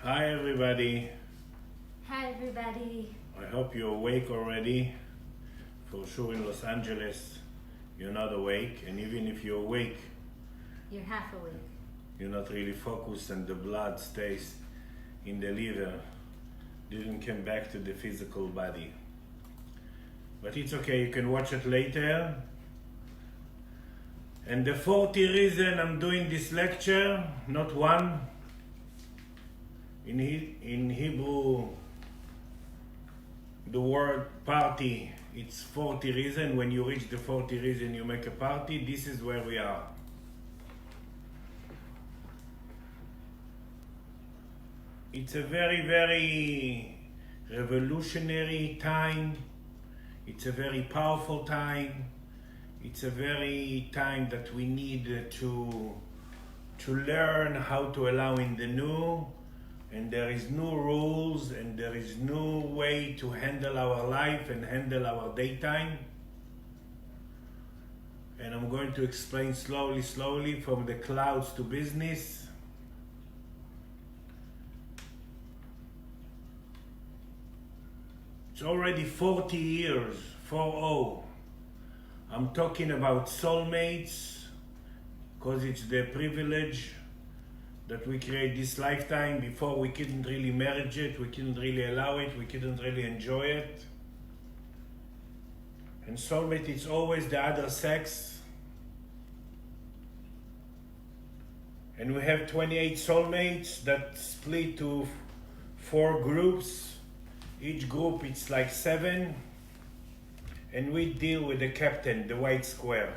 Hi everybody. Hi everybody. I hope you're awake already. For sure in Los Angeles you're not awake, and even if you're awake, You're half awake. you're not really focused and the blood stays in the liver. Didn't come back to the physical body. But it's okay, you can watch it later. And the 40 reason I'm doing this lecture, not one. In Hebrew, the word party, it's 40 reason. When you reach the 40 reason, you make a party. This is where we are. It's a very, very revolutionary time. It's a very powerful time. It's a very time that we need to learn how to allow in the new. And there is new rules, and there is new way to handle our life and handle our daytime. And I'm going to explain slowly from the clouds to business. It's already 40 years, 40. I'm talking about soulmates, because it's the privilege that we create this lifetime. Before we couldn't really manage it, we couldn't really allow it, we couldn't really enjoy it. And soulmate is always the other sex. And we have 28 soulmates that split to 4 groups. Each group it's like 7. And we deal with the captain, the white square.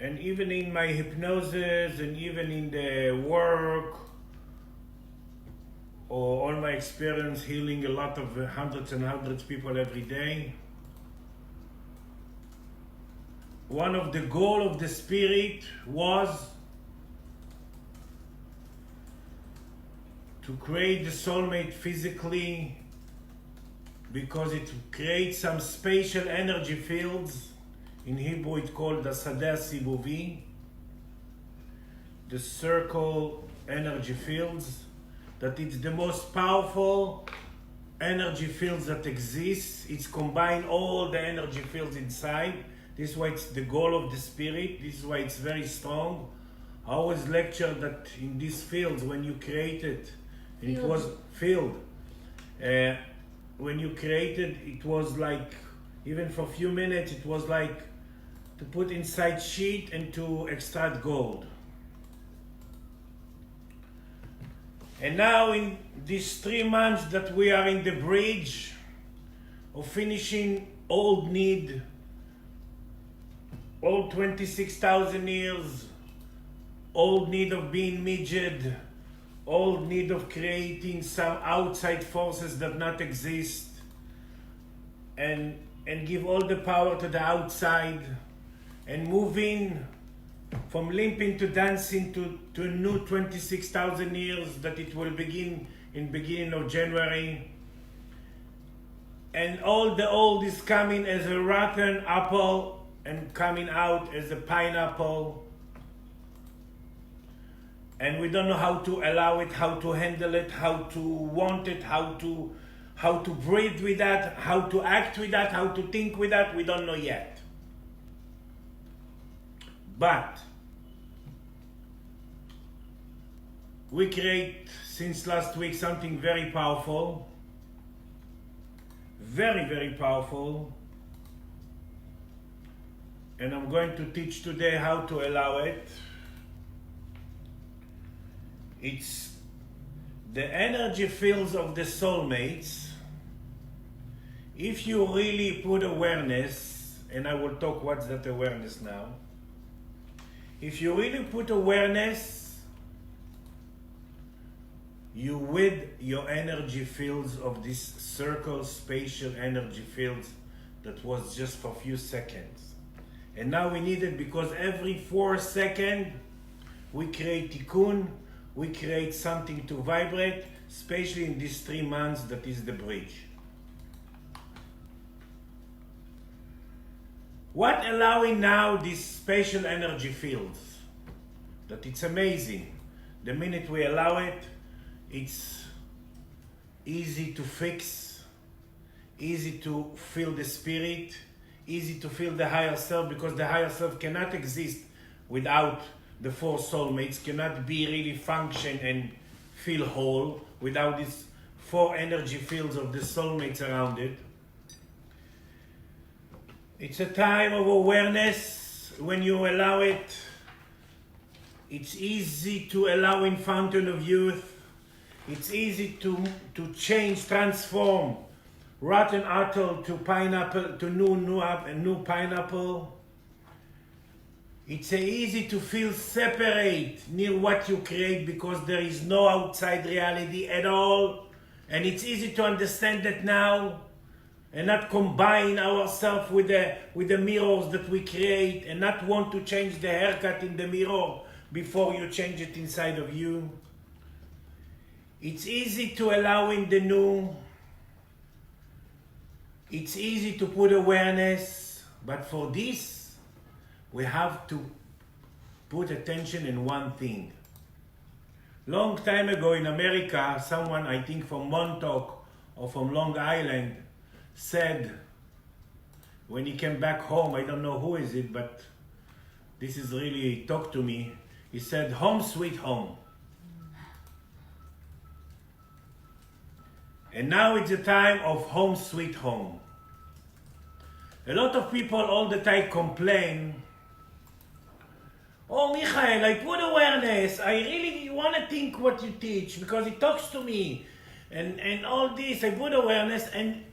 And even in my hypnosis and even in the work or all my experience healing a lot of hundreds and hundreds of people every day, one of the goals of the spirit was to create the soulmate physically, because it creates some spatial energy fields. In Hebrew it's called Assedo Sibuvi, the circle energy fields, that it's the most powerful energy fields that exist. It's combined all the energy fields inside. This is why it's the goal of the spirit. This is why it's very strong. I always lecture that in these fields, when you create it, and it was field. When you created, it was like, even for a few minutes, it was like to put inside sheet and to extract gold. And now in these 3 months that we are in the bridge of finishing old need, old 26,000 years, old need of being midget, old need of creating some outside forces that not exist, and give all the power to the outside, and moving from limping to dancing to a new 26,000 years that it will begin in beginning of January. And all the old is coming as a rotten apple and coming out as a pineapple. And we don't know how to allow it, how to handle it, how to want it, how to breathe with that, how to act with that, how to think with that. We don't know yet. But we create since last week something very powerful, very, very powerful. And I'm going to teach today how to allow it. It's the energy fields of the soulmates. If you really put awareness, and I will talk what's that awareness now. If you really put awareness, you with your energy fields of this circle spatial energy fields that was just for a few seconds. And now we need it because every 4 seconds we create tikkun, we create something to vibrate, especially in these 3 months that is the bridge. What allowing now these spatial energy fields? That it's amazing. The minute we allow it, it's easy to fix, easy to feel the spirit, easy to feel the higher self, because the higher self cannot exist without the four soulmates, cannot be really function and feel whole without these four energy fields of the soulmates around it. It's a time of awareness. When you allow it, it's easy to allow in Fountain of Youth. It's easy to change, transform rotten apple to pineapple, to new pineapple. It's easy to feel separate near what you create, because there is no outside reality at all. And it's easy to understand that now, and not combine ourselves with the mirrors that we create, and not want to change the haircut in the mirror before you change it inside of you. It's easy to allow in the new. It's easy to put awareness, but for this, we have to put attention in one thing. Long time ago in America, someone, I think from Montauk or from Long Island, said, when he came back home, I don't know who is it, but this is really talked to me. He said, home sweet home. And now it's a time of home sweet home. A lot of people all the time complain, oh, Michael, I put awareness. I really want to think what you teach because it talks to me. And all this, I put awareness and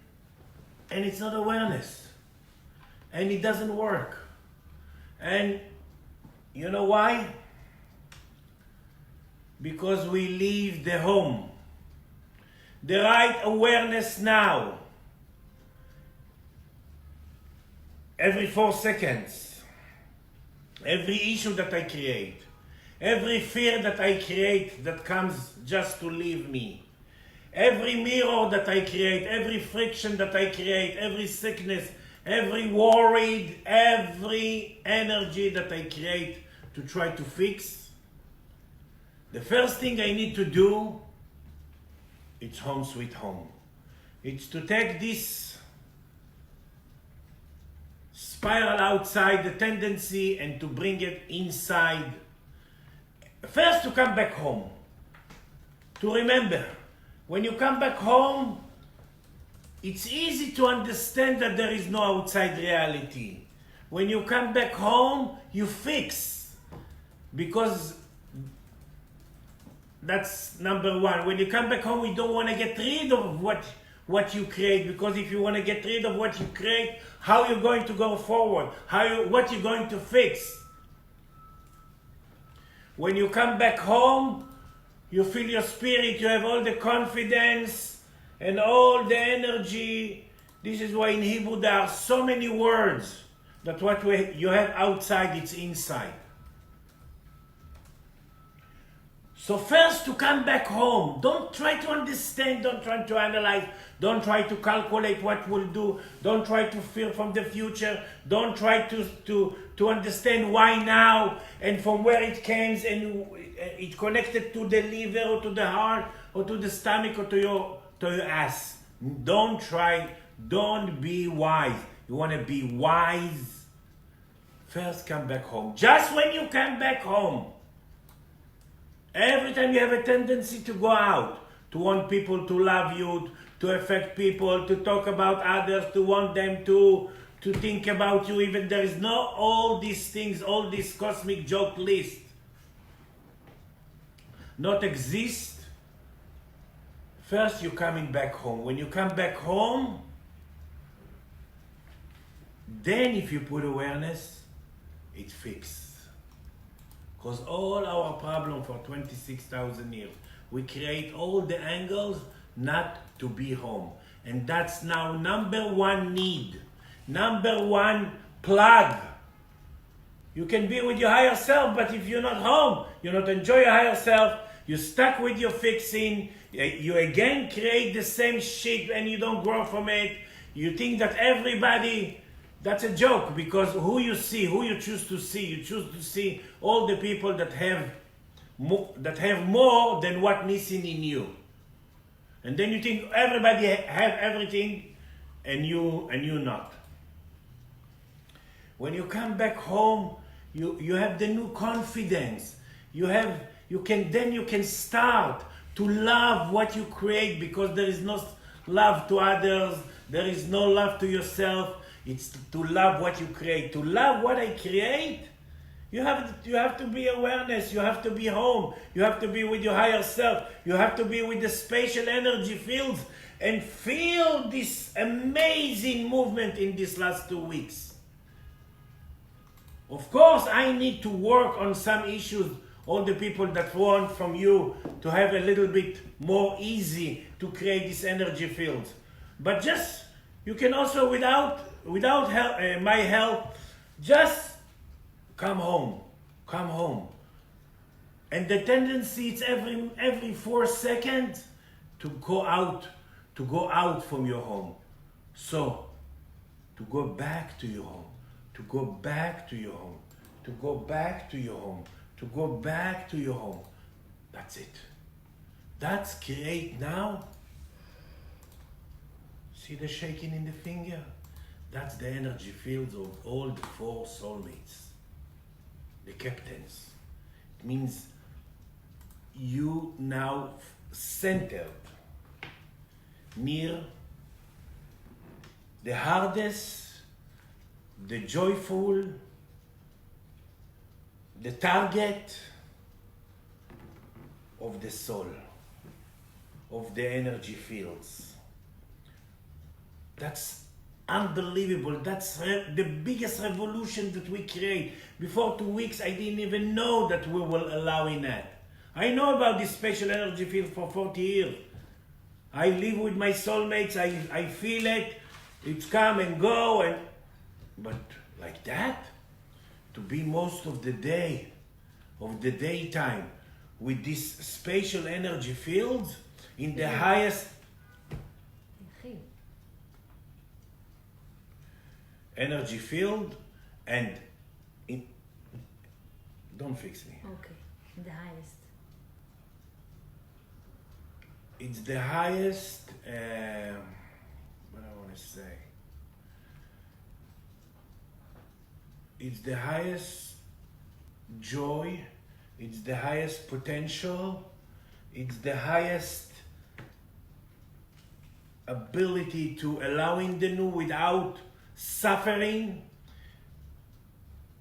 it's not awareness. And it doesn't work. And you know why? Because we leave the home. The right awareness now. Every 4 seconds. Every issue that I create. Every fear that I create that comes just to leave me. Every mirror that I create, every friction that I create, every sickness, every worried, every energy that I create to try to fix. The first thing I need to do, it's home sweet home. It's to take this spiral outside, the tendency, and to bring it inside. First, to come back home. To remember, when you come back home, it's easy to understand that there is no outside reality. When you come back home, you fix. Because that's number one. When you come back home, you don't want to get rid of what you create. Because if you want to get rid of what you create, how are you going to go forward? What you're going to fix? When you come back home, you feel your spirit, you have all the confidence and all the energy. This is why in Hebrew there are so many words that what you have outside, it's inside. So first, to come back home, don't try to understand, don't try to analyze, don't try to calculate what we'll do, don't try to fear from the future, don't try to understand why now and from where it came and it connected to the liver or to the heart or to the stomach or to your ass. Don't try, don't be wise. You want to be wise? First, come back home. Just when you come back home, every time you have a tendency to go out, to want people to love you, to affect people, to talk about others, to want them to think about you, even there is no all these things, all this cosmic joke list not exist. First, you're coming back home. When you come back home, then if you put awareness, it's fixed. Because all our problem for 26,000 years, we create all the angles not to be home. And that's now number one need. Number one plug. You can be with your higher self, but if you're not home, you not enjoy your higher self, you're stuck with your fixing, you again create the same shit and you don't grow from it. You think that everybody, that's a joke, because who you see, who you choose to see, you choose to see all the people that have that have more than what missing in you. And then you think everybody have everything and you not. When you come back home, you have the new confidence. You can start to love what you create, because there is no love to others, there is no love to yourself. It's to love what you create. To love what I create, you have to be awareness, you have to be home, you have to be with your higher self, you have to be with the spatial energy fields and feel this amazing movement in these last 2 weeks. Of course, I need to work on some issues. All the people that want from you to have a little bit more easy to create this energy field. But just, you can also, without help, my help, just come home. And the tendency is every 4 seconds to go out from your home. So, to go back to your home, to go back to your home, to go back to your home, to go back to your home. That's it. That's create now. See the shaking in the finger? That's the energy fields of all the 4 soulmates, the captains. It means you now centered near the hardest, the joyful, the target of the soul, of the energy fields. That's unbelievable. That's the biggest revolution that we create. Before 2 weeks, I didn't even know that we were allowing that. I know about this special energy field for 40 years. I live with my soulmates. I feel it. It's come and go. But like that, to be most of the day, of the daytime, with this spatial energy fields in the highest energy field, and don't fix me. Okay, the highest. It's the highest, what I want to say. It's the highest joy, it's the highest potential, it's the highest ability to allowing the new without suffering,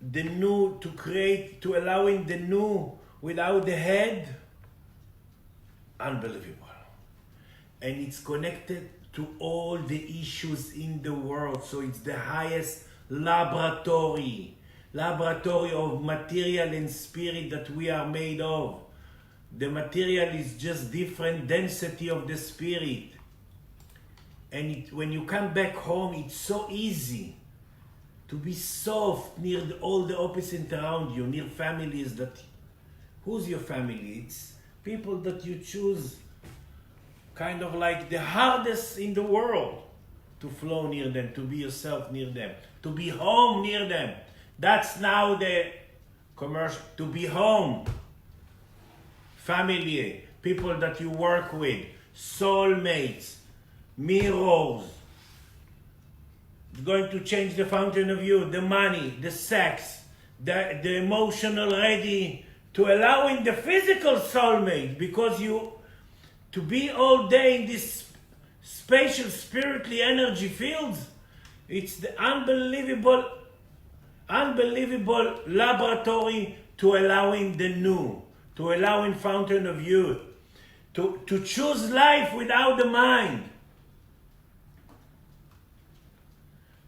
the new to create, to allowing the new without the head. Unbelievable. And it's connected to all the issues in the world. So it's the highest laboratory of material and spirit that we are made of. The material is just different density of the spirit. And when you come back home, it's so easy to be soft near all the opposite around you, near families that... Who's your family? It's people that you choose kind of like the hardest in the world to flow near them, to be yourself near them, to be home near them. That's now the commercial, to be home. Family, people that you work with, soulmates, mirrors. It's going to change the fountain of youth, the money, the sex, the emotional ready to allowing the physical soulmate, because to be all day in this spatial spiritually energy fields, it's the unbelievable laboratory to allowing the new, to allowing fountain of youth, to choose life without the mind.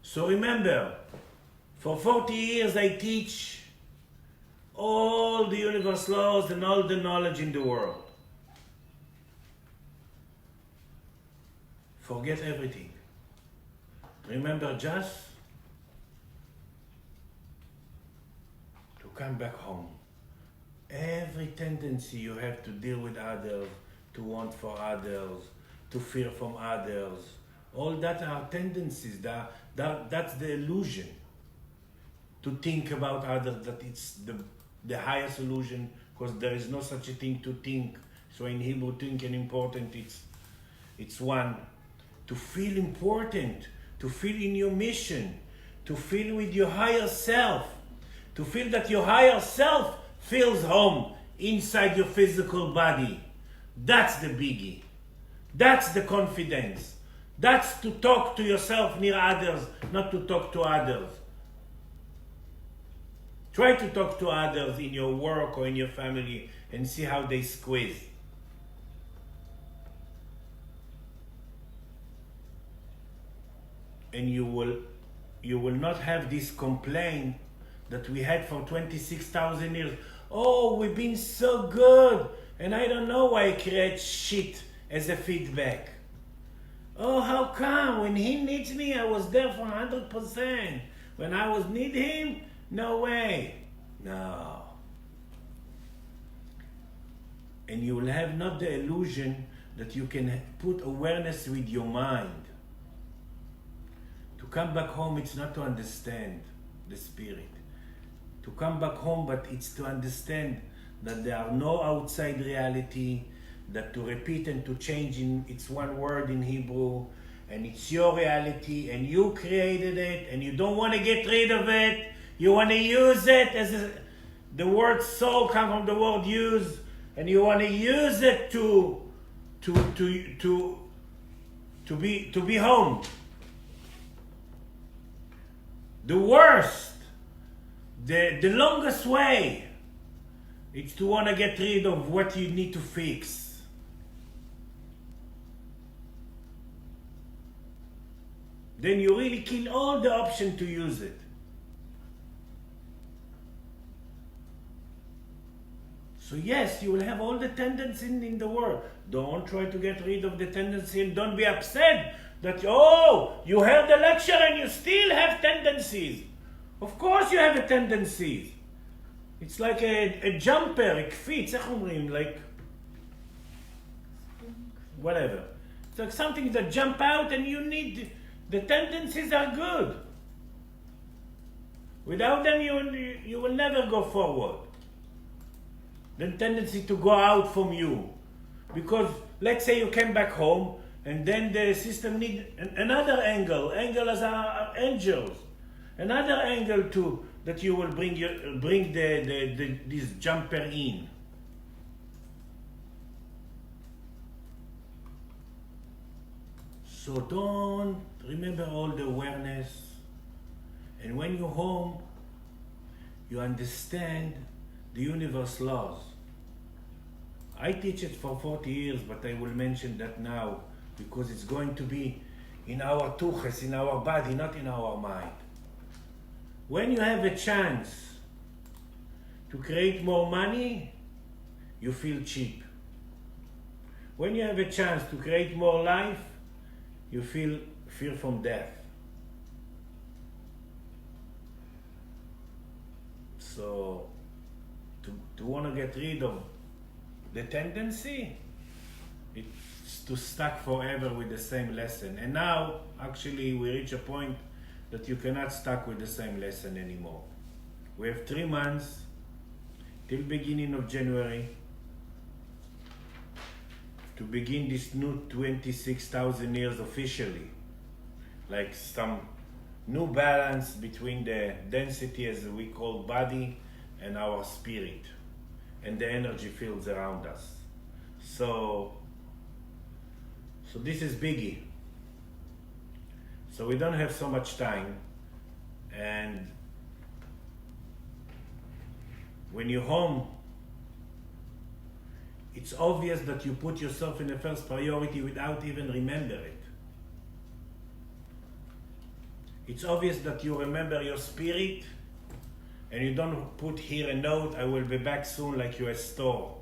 So remember, for 40 years I teach all the universe laws and all the knowledge in the world. Forget everything. Remember just to come back home. Every tendency you have to deal with others, to want for others, to fear from others, all that are tendencies. That's the illusion. To think about others, that it's the highest illusion, because there is no such a thing to think. So in Hebrew, think and important, it's one. To feel important, to feel in your mission, to feel with your higher self, to feel that your higher self feels home inside your physical body. That's the biggie. That's the confidence. That's to talk to yourself near others, not to talk to others. Try to talk to others in your work or in your family and see how they squeeze. And you will not have this complaint that we had for 26,000 years. Oh, we've been so good, and I don't know why I create shit as a feedback. Oh, how come? When he needs me, I was there for 100%. When I was need him, no way. No. And you will have not the illusion that you can put awareness with your mind. To come back home, it's not to understand the spirit. To come back home, but it's to understand that there are no outside reality, that to repeat and to change it's one word in Hebrew, and it's your reality, and you created it, and you don't want to get rid of it. You want to use it as the word soul comes from the word use, and you want to use it to be home. The worst, the longest way, it's to want to get rid of what you need to fix. Then you really kill all the option to use it. So yes, you will have all the tendency in the world. Don't try to get rid of the tendency, and don't be upset that, oh, you heard the lecture and you still have tendencies. Of course you have tendencies. It's like a jumper, a קפיץ, איך אומרים? Like, whatever. It's like something that jump out and you need, the tendencies are good. Without them you will never go forward. The tendency to go out from you. Because let's say you came back home and then the system needs another angle. Angles are angels. Another angle too, that you will bring this jumper in. So don't remember all the awareness. And when you're home, you understand the universe laws. I teach it for 40 years, but I will mention that now because it's going to be in our tuches, in our body, not in our mind. When you have a chance to create more money, you feel cheap. When you have a chance to create more life, you feel fear from death. So, to want to get rid of the tendency, it's to stuck forever with the same lesson. And now, actually, we reach a point that you cannot stuck with the same lesson anymore. We have 3 months till beginning of January to begin this new 26,000 years officially. Like some new balance between the density, as we call body, and our spirit, and the energy fields around us. So this is biggie. So we don't have so much time, and when you're home, it's obvious that you put yourself in the first priority without even remember it. It's obvious that you remember your spirit, and you don't put here a note, I will be back soon, like you're a store.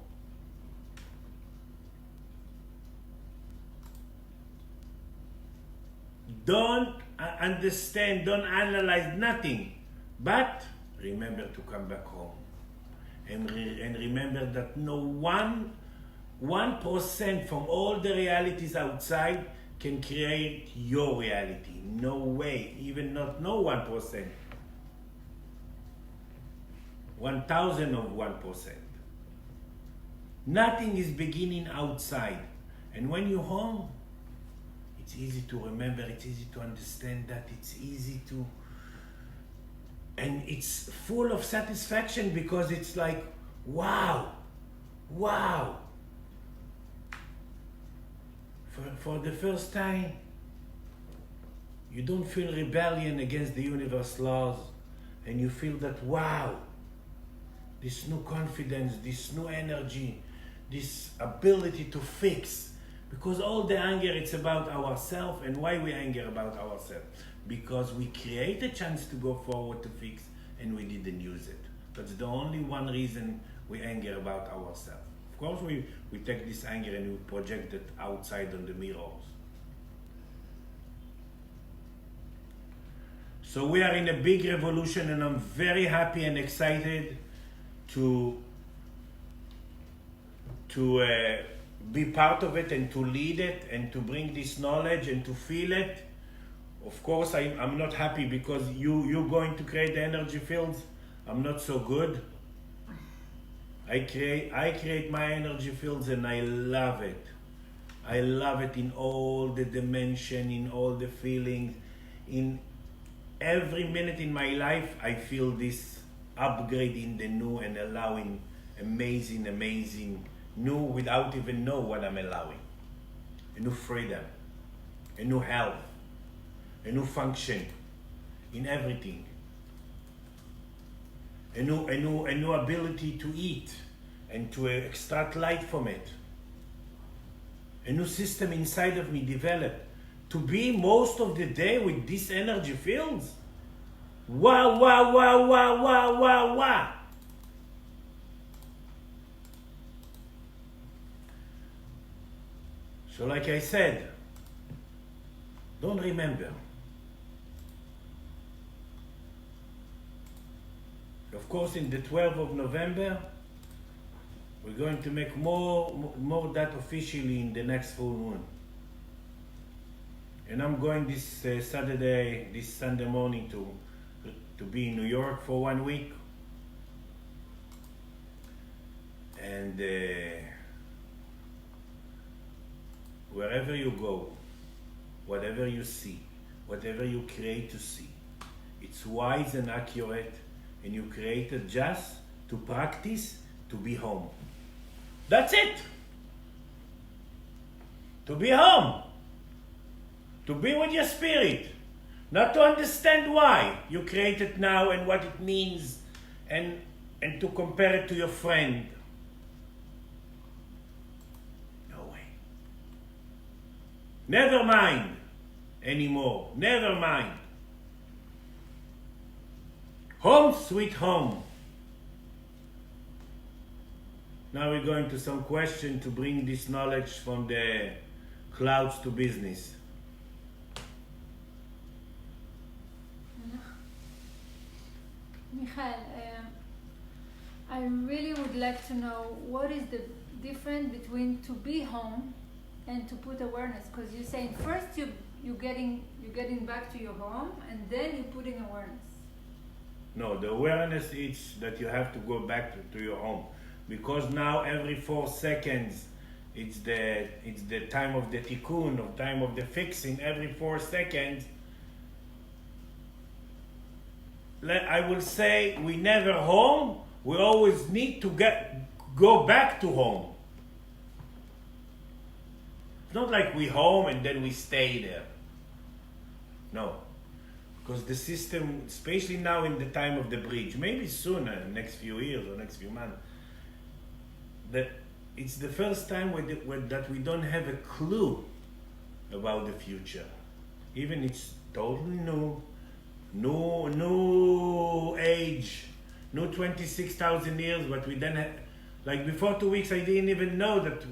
Don't understand, don't analyze nothing, but remember to come back home. And remember that no 1% from all the realities outside can create your reality. No way, even not no 1%. 1,000 of 1%. Nothing is beginning outside. And when you're home, it's easy to remember, it's easy to understand that, it's easy to... And it's full of satisfaction because it's like, wow, wow. For the first time, you don't feel rebellion against the universe laws, and you feel that, wow, this new confidence, this new energy, this ability to fix. Because all the anger, it's about ourselves. And why we anger about ourselves? Because we create a chance to go forward to fix, and we didn't use it. That's the only one reason we anger about ourselves. Of course, we take this anger and we project it outside on the mirrors. So we are in a big revolution, and I'm very happy and excited to be part of it and to lead it and to bring this knowledge and to feel it. Of course, I'm not happy because you're going to create the energy fields. I'm not so good. I create my energy fields, and I love it. I love it in all the dimension, in all the feelings. In every minute in my life, I feel this upgrade in the new and allowing amazing new without even know what I'm allowing. A new freedom, a new health, a new function in everything. A new ability to eat and to extract light from it. A new system inside of me developed to be most of the day with these energy fields. Wow, wow, wow, wow, wow, wow, wow. So like I said, don't remember. Of course, in the 12th of November, we're going to make more that officially in the next full moon. And I'm going this Sunday morning to be in New York for 1 week. And wherever you go, whatever you see, whatever you create to see, it's wise and accurate. And you created just to practice, to be home. That's it. To be home. To be with your spirit. Not to understand why you create it now and what it means, and to compare it to your friend. No way. Never mind anymore. Never mind. Home sweet home. Now we're going to some question to bring this knowledge from the clouds to business. Michael, I really would like to know what is the difference between to be home and to put awareness, because you're saying first you're getting back to your home, and then you're putting awareness. No, the awareness is that you have to go back to your home, because now every 4 seconds it's the time of the tikkun, or time of the fixing. Every 4 seconds, I will say, we never home. We always need to go back to home. It's not like we home and then we stay there. No. Because the system, especially now in the time of the bridge, maybe sooner, next few years or next few months, that it's the first time that we don't have a clue about the future. Even it's totally new age, new 26,000 years, but we then have, like before 2 weeks, I didn't even know that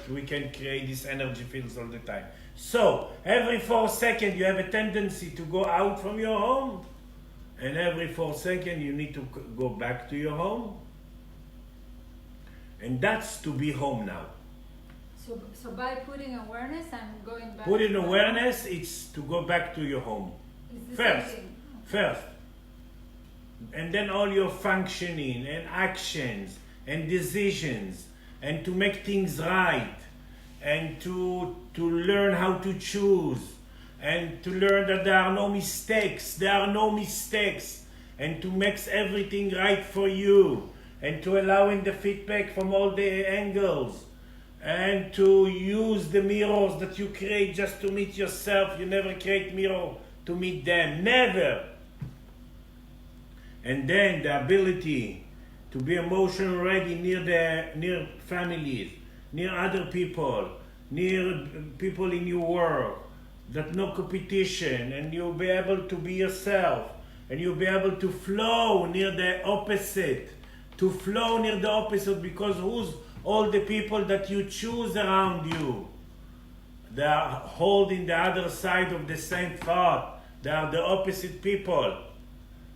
we can create these energy fields all the time. So, every 4 seconds you have a tendency to go out from your home, and every 4 seconds you need to go back to your home. And that's to be home now. So by putting awareness, I'm going back. Putting awareness, it's to go back to your home. It's the same thing. First. and then all your functioning and actions and decisions, and to make things right, and to learn how to choose, and to learn that there are no mistakes, and to make everything right for you, and to allowing the feedback from all the angles, and to use the mirrors that you create just to meet yourself. You never create mirror to meet them, never. And then the ability to be emotional ready near families, near other people, near people in your work, that no competition, and you'll be able to be yourself, and you'll be able to flow near the opposite, because who's all the people that you choose around you? They are holding the other side of the same thought. They are the opposite people.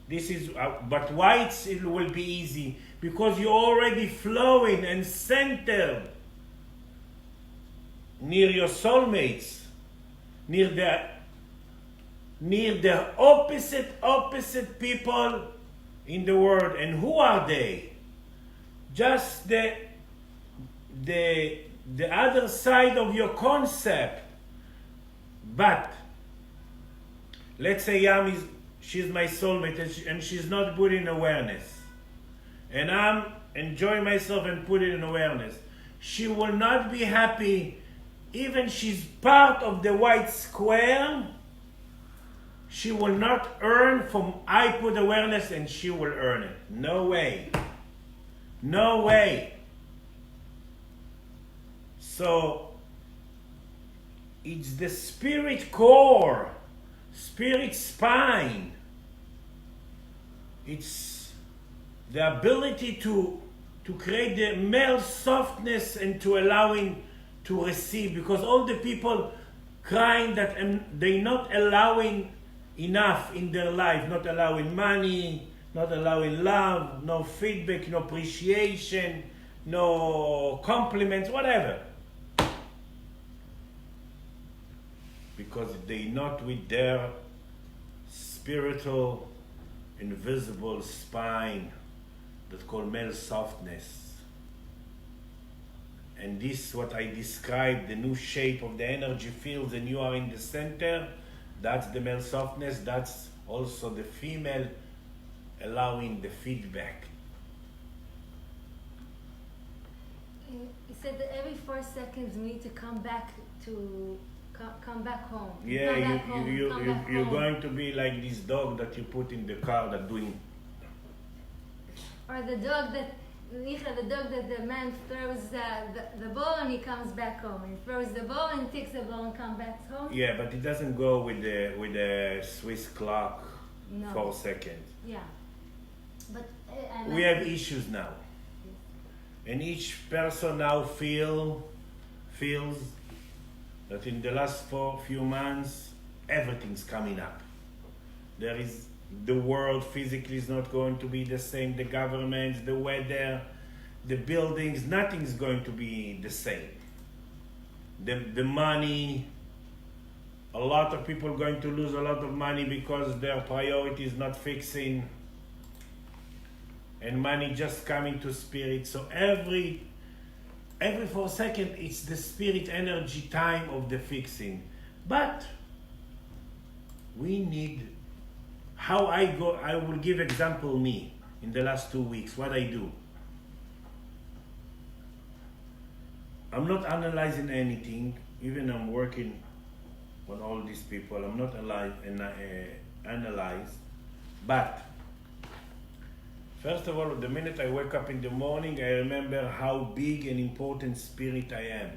This is, but why it will be easy? Because you're already flowing and centered near your soulmates, near the opposite people in the world. And who are they? Just the other side of your concept. But let's say she's my soulmate, and she's not put in awareness, and I'm enjoying myself and put it in awareness. She will not be happy even she's part of the white square. She will not earn from I put awareness, and she will earn it. No way. No way. So it's the spirit core, spirit spine. It's the ability to create the male softness and to allowing to receive, because all the people crying that they're not allowing enough in their life, not allowing money, not allowing love, no feedback, no appreciation, no compliments, whatever. Because they're not with their spiritual, invisible spine that's called male softness. And this, what I described, the new shape of the energy fields, and you are in the center, that's the male softness. That's also the female allowing the feedback. You said that every 4 seconds we need to come back home. Yeah, you're going to be like this dog that you put in the car that doing. Or the dog that the man throws the ball and he comes back home. He throws the ball and takes the ball and comes back home. Yeah, but it doesn't go with the Swiss clock. No. 4 seconds. Yeah. But we have issues now. Yes. And each person now feels that in the last few months, everything's coming up. The world physically is not going to be the same. The governments, the weather, the buildings, nothing's going to be the same. The money, a lot of people are going to lose a lot of money because their priority is not fixing. And money just coming to spirit. So every 4 seconds, it's the spirit energy time of the fixing. But we need, I will give example me in the last 2 weeks, what I do. I'm not analyzing anything, even I'm working on all these people, I'm not analyze, but first of all, the minute I wake up in the morning, I remember how big and important spirit I am.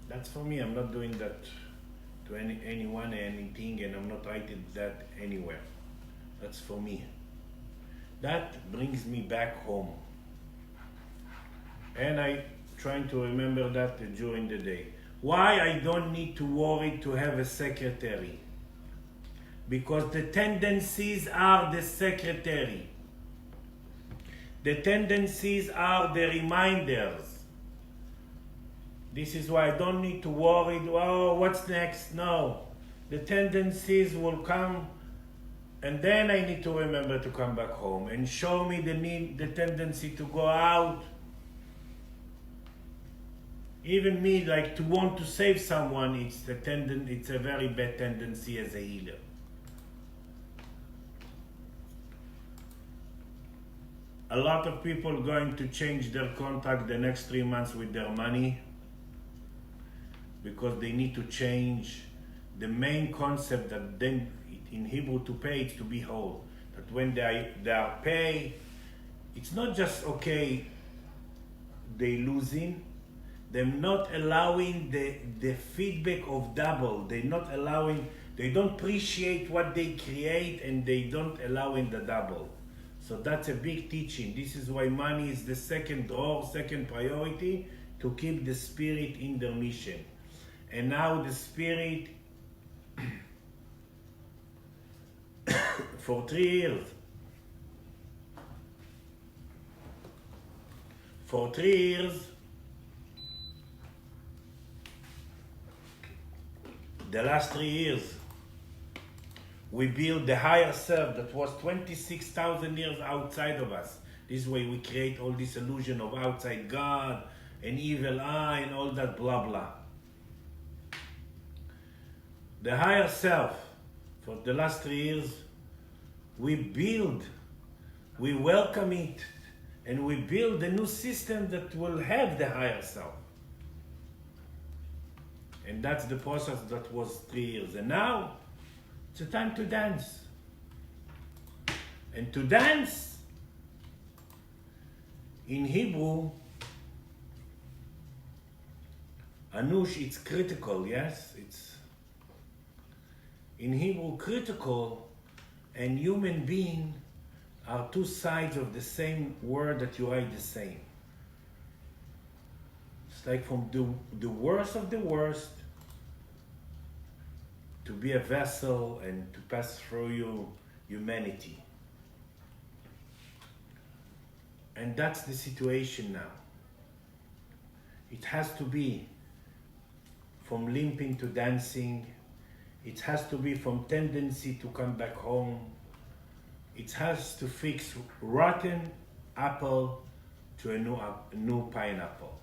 That's for me. I'm not doing that to anyone, anything, and I'm not writing that anywhere. That's for me. That brings me back home. And I trying to remember that during the day. Why I don't need to worry to have a secretary? Because the tendencies are the secretary. The tendencies are the reminders. This is why I don't need to worry, oh, what's next? No. The tendencies will come And then I need to remember to come back home and show me the tendency to go out. Even me, like to want to save someone, it's a very bad tendency as a healer. A lot of people going to change their contract the next 3 months with their money because they need to change the main concept that then in Hebrew to pay is to be whole. That when they are paid, it's not just okay, they losing, they're not allowing the feedback of double. They don't appreciate what they create and they don't allowing the double. So that's a big teaching. This is why money is the second drawer, second priority to keep the spirit in their mission. And now the spirit for 3 years. For 3 years, the last 3 years, we built the higher self that was 26,000 years outside of us. This way we create all this illusion of outside God and evil eye and all that blah blah. The higher self, for the last 3 years, we welcome it, and we build a new system that will have the higher self. And that's the process that was 3 years. And now, it's a time to dance. And to dance, in Hebrew, Anush, it's critical, yes? It's in Hebrew, critical and human being are two sides of the same word that you write the same. It's like from the worst of the worst to be a vessel and to pass through you humanity. And that's the situation now. It has to be from limping to dancing. It has to be from tendency to come back home. It has to fix rotten apple to a new pineapple.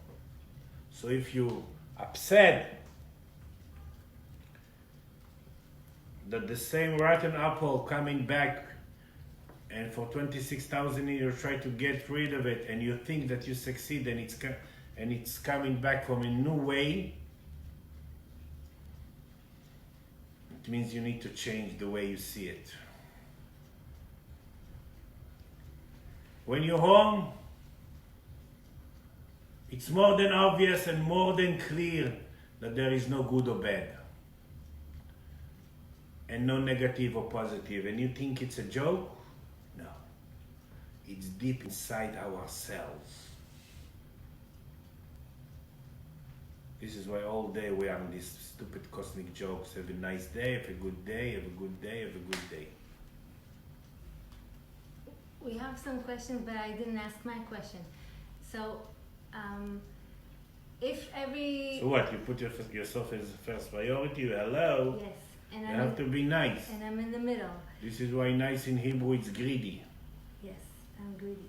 So if you upset that the same rotten apple coming back and for 26,000 years you try to get rid of it and you think that you succeed and it's coming back from a new way, it means you need to change the way you see it. When you're home, it's more than obvious and more than clear that there is no good or bad. And no negative or positive. And you think it's a joke? No. It's deep inside ourselves. This is why all day we are in these stupid cosmic jokes. Have a nice day, have a good day, have a good day, have a good day. We have some questions, but I didn't ask my question. So, if every... So what, you put yourself as first priority? Hello? Yes. And You have to be nice. And I'm in the middle. This is why nice in Hebrew it's greedy. Yes, I'm greedy.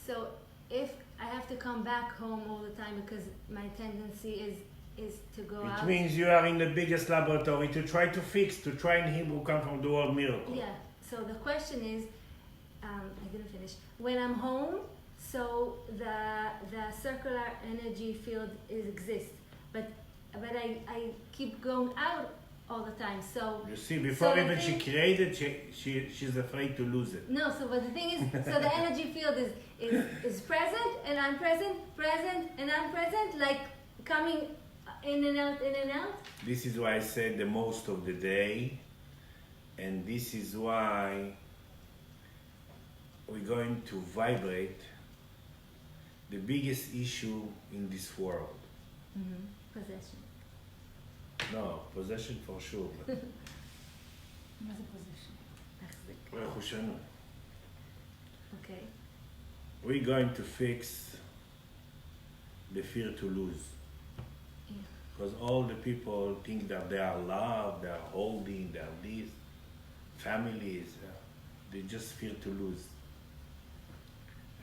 So if I have to come back home all the time because my tendency is to go out. It means you are in the biggest laboratory to try to fix, to try in Hebrew come from the word miracle. Yeah, so the question is, I didn't finish. When I'm home, so the circular energy field exists, but I keep going out all the time. So you see, before even she created, she's afraid to lose it. No, so but the thing is, so the energy field is present and I'm present and I'm present, like coming in and out, in and out. This is why I said the most of the day, and this is why we're going to vibrate the biggest issue in this world. Possession. No, possession for sure. But מה זה position? רכושנו. Okay. We're going to fix the fear to lose. Yeah. Because all the people think that they are loved, they are holding, they are this. Families, they just fear to lose.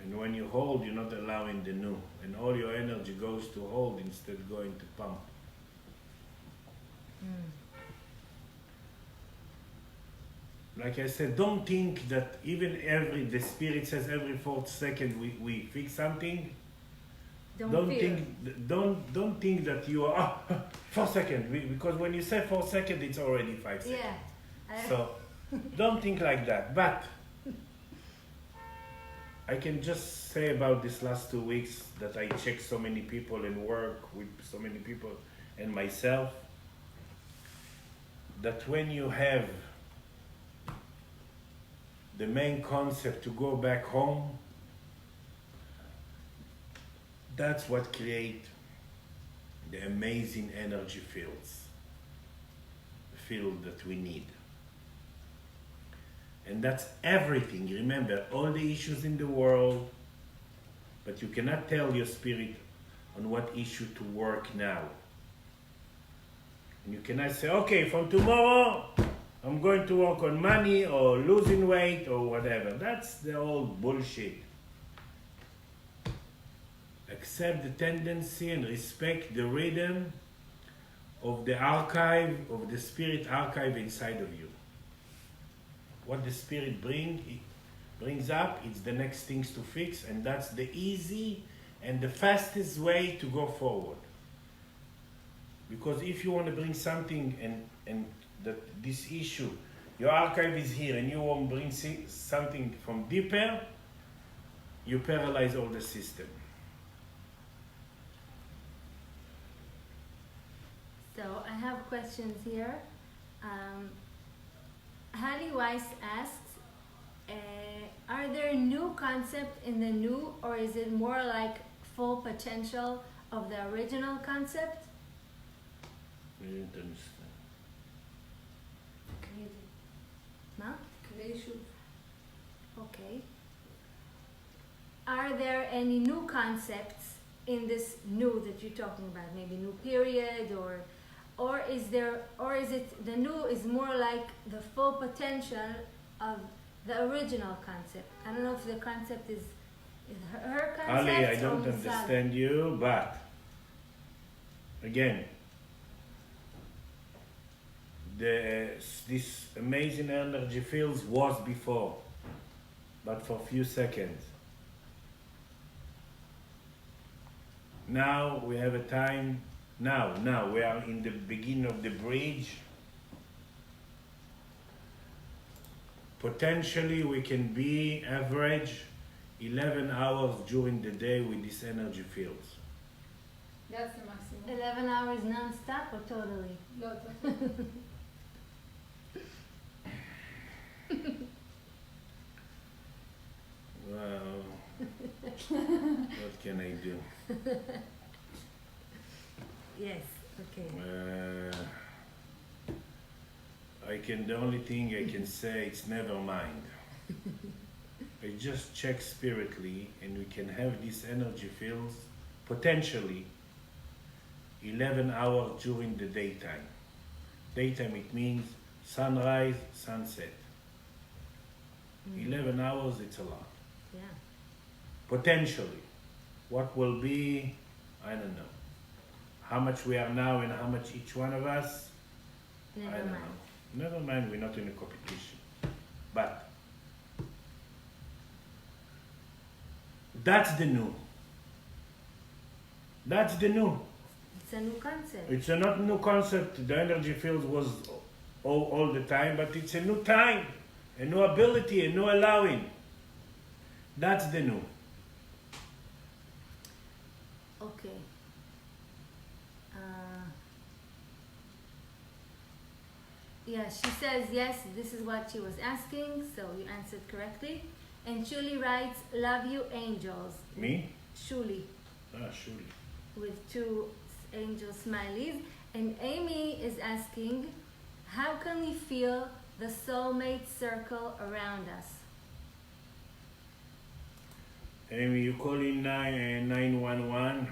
And when you hold, you're not allowing the new. And all your energy goes to hold instead of going to pump. Like I said, don't think that even the spirit says every 4th second we fix something. Don't think that you are 4 seconds, because when you say 4 seconds, it's already 5 seconds. Yeah. So don't think like that. But I can just say about this last 2 weeks that I checked so many people and work with so many people and myself, that when you have the main concept to go back home, that's what creates the amazing energy fields, the field that we need. And that's everything. Remember, all the issues in the world, but you cannot tell your spirit on what issue to work now. And you cannot say, okay, from tomorrow, I'm going to work on money or losing weight or whatever. That's the old bullshit. Accept the tendency and respect the rhythm of the archive, of the spirit archive inside of you. What the spirit brings up, it's the next things to fix, and that's the easy and the fastest way to go forward. Because if you want to bring something and that this issue, your archive is here, and you want to bring something from deeper, you paralyze all the system. So I have questions here. Hattie Weiss asks, are there new concepts in the new, or is it more like full potential of the original concept? I didn't understand. No? Creation. Okay. Are there any new concepts in this new that you're talking about? Maybe new period, or is it the new is more like the full potential of the original concept? I don't know if the concept is her concept. Ali, I or don't Misa's. understand you, but again, this amazing energy fields was before, but for a few seconds. Now we have a time. Now we are in the beginning of the bridge. Potentially we can be average 11 hours during the day with these energy fields. That's the maximum. 11 hours non-stop or totally? Lot. Well, what can I do? Yes, okay. The only thing I can say, it's never mind. I just check spiritly, and we can have these energy fields potentially 11 hours during the daytime. Daytime, it means sunrise, sunset. 11 hours, it's a lot. Yeah. Potentially. What will be, I don't know. How much we are now and how much each one of us, I Never don't mind. know. Never mind, we're not in a competition. But that's the new. That's the new. It's a new concept. It's a not new concept. The energy field was all the time, but it's a new time, a new ability, a new allowing. That's the new. Okay. Yeah, she says yes, this is what she was asking, so you answered correctly. And Shuli writes, love you angels. Me? Shuli, Surely. with two angel smileys. And Amy is asking, how can we feel the soulmate circle around us? Amy, you call in 911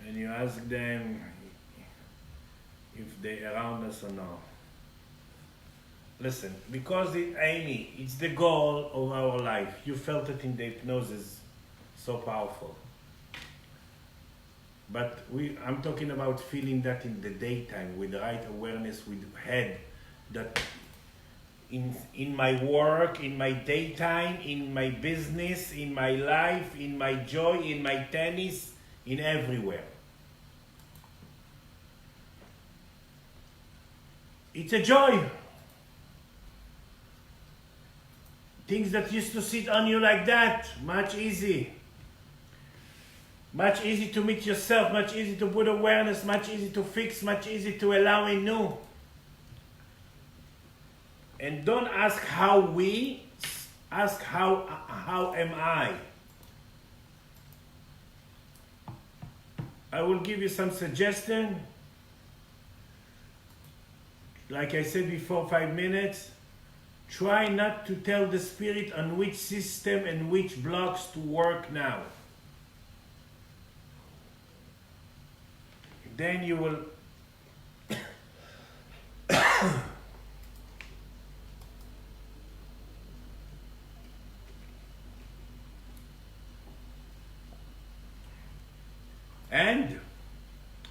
and you ask them if they're around us or not. Listen, because Amy, it's the goal of our life. You felt it in the hypnosis, so powerful. But I'm talking about feeling that in the daytime with the right awareness, with head, that in my work, in my daytime, in my business, in my life, in my joy, in my tennis, in everywhere. It's a joy. Things that used to sit on you like that, much easy. Much easy to meet yourself, much easy to put awareness, much easy to fix, much easy to allow in new. And don't ask how we, ask how am I. I will give you some suggestion. Like I said before, 5 minutes. Try not to tell the spirit on which system and which blocks to work now. Then you will and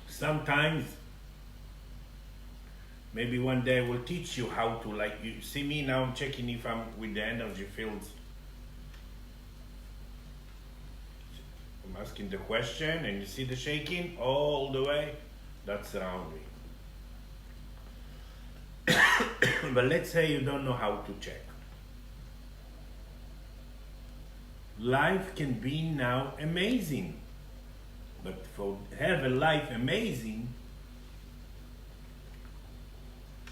sometimes maybe one day I will teach you how to, like, you see me now, I'm checking if I'm with the energy fields. I'm asking the question and you see the shaking all the way, that's around me. But let's say you don't know how to check. Life can be now amazing, but for have a life amazing,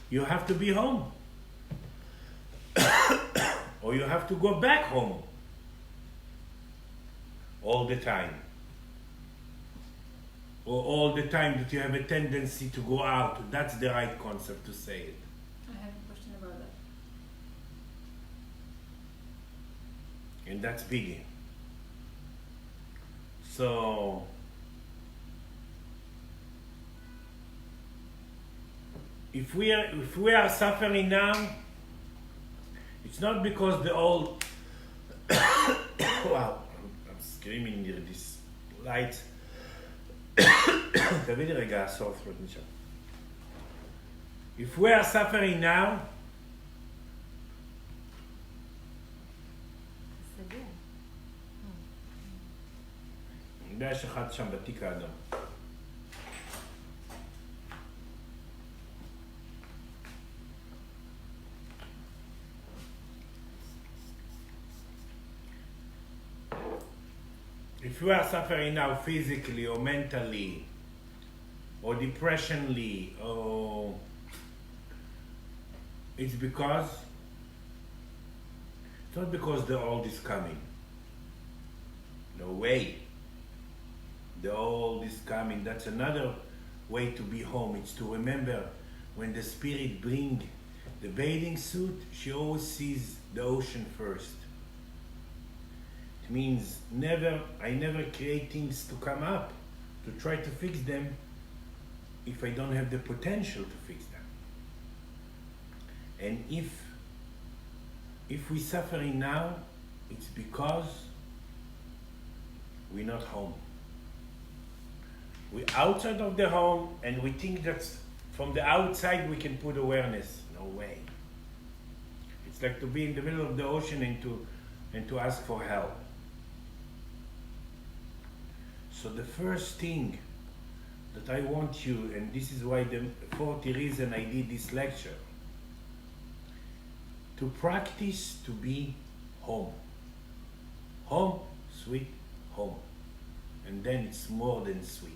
you have to be home. Or you have to go back home all the time. Or all the time that you have a tendency to go out. That's the right concept to say it. I have a question about that. And that's biggie. So if we are suffering now, it's not because the old wow, I'm screaming near this light. תביא לי רגע הסוף, נשאר. If we are suffering now, אני יודע יש אחד שם בתיק האדם. If you are suffering now physically or mentally or depressionally, or it's because it's not because the old is coming. No way. The old is coming. That's another way to be home. It's to remember when the spirit brings the bathing suit, she always sees the ocean first. It means I never create things to come up, to try to fix them if I don't have the potential to fix them. And if we're suffering now, it's because we're not home. We're outside of the home and we think that from the outside we can put awareness. No way. It's like to be in the middle of the ocean and to ask for help. So the first thing that I want you, and this is why the 40 reason I did this lecture, to practice to be home. Home, sweet home. And then it's more than sweet.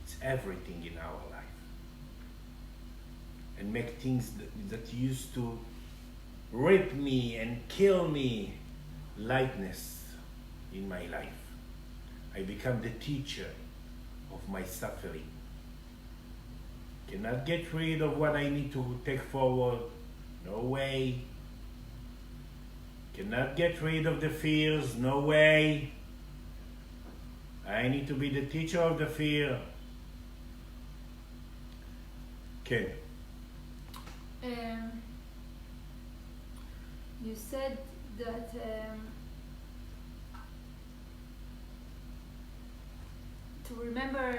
It's everything in our life. And make things that used to rip me and kill me, lightness in my life. I become the teacher of my suffering. Cannot get rid of what I need to take forward. No way. Cannot get rid of the fears. No way. I need to be the teacher of the fear. כן. You said that to remember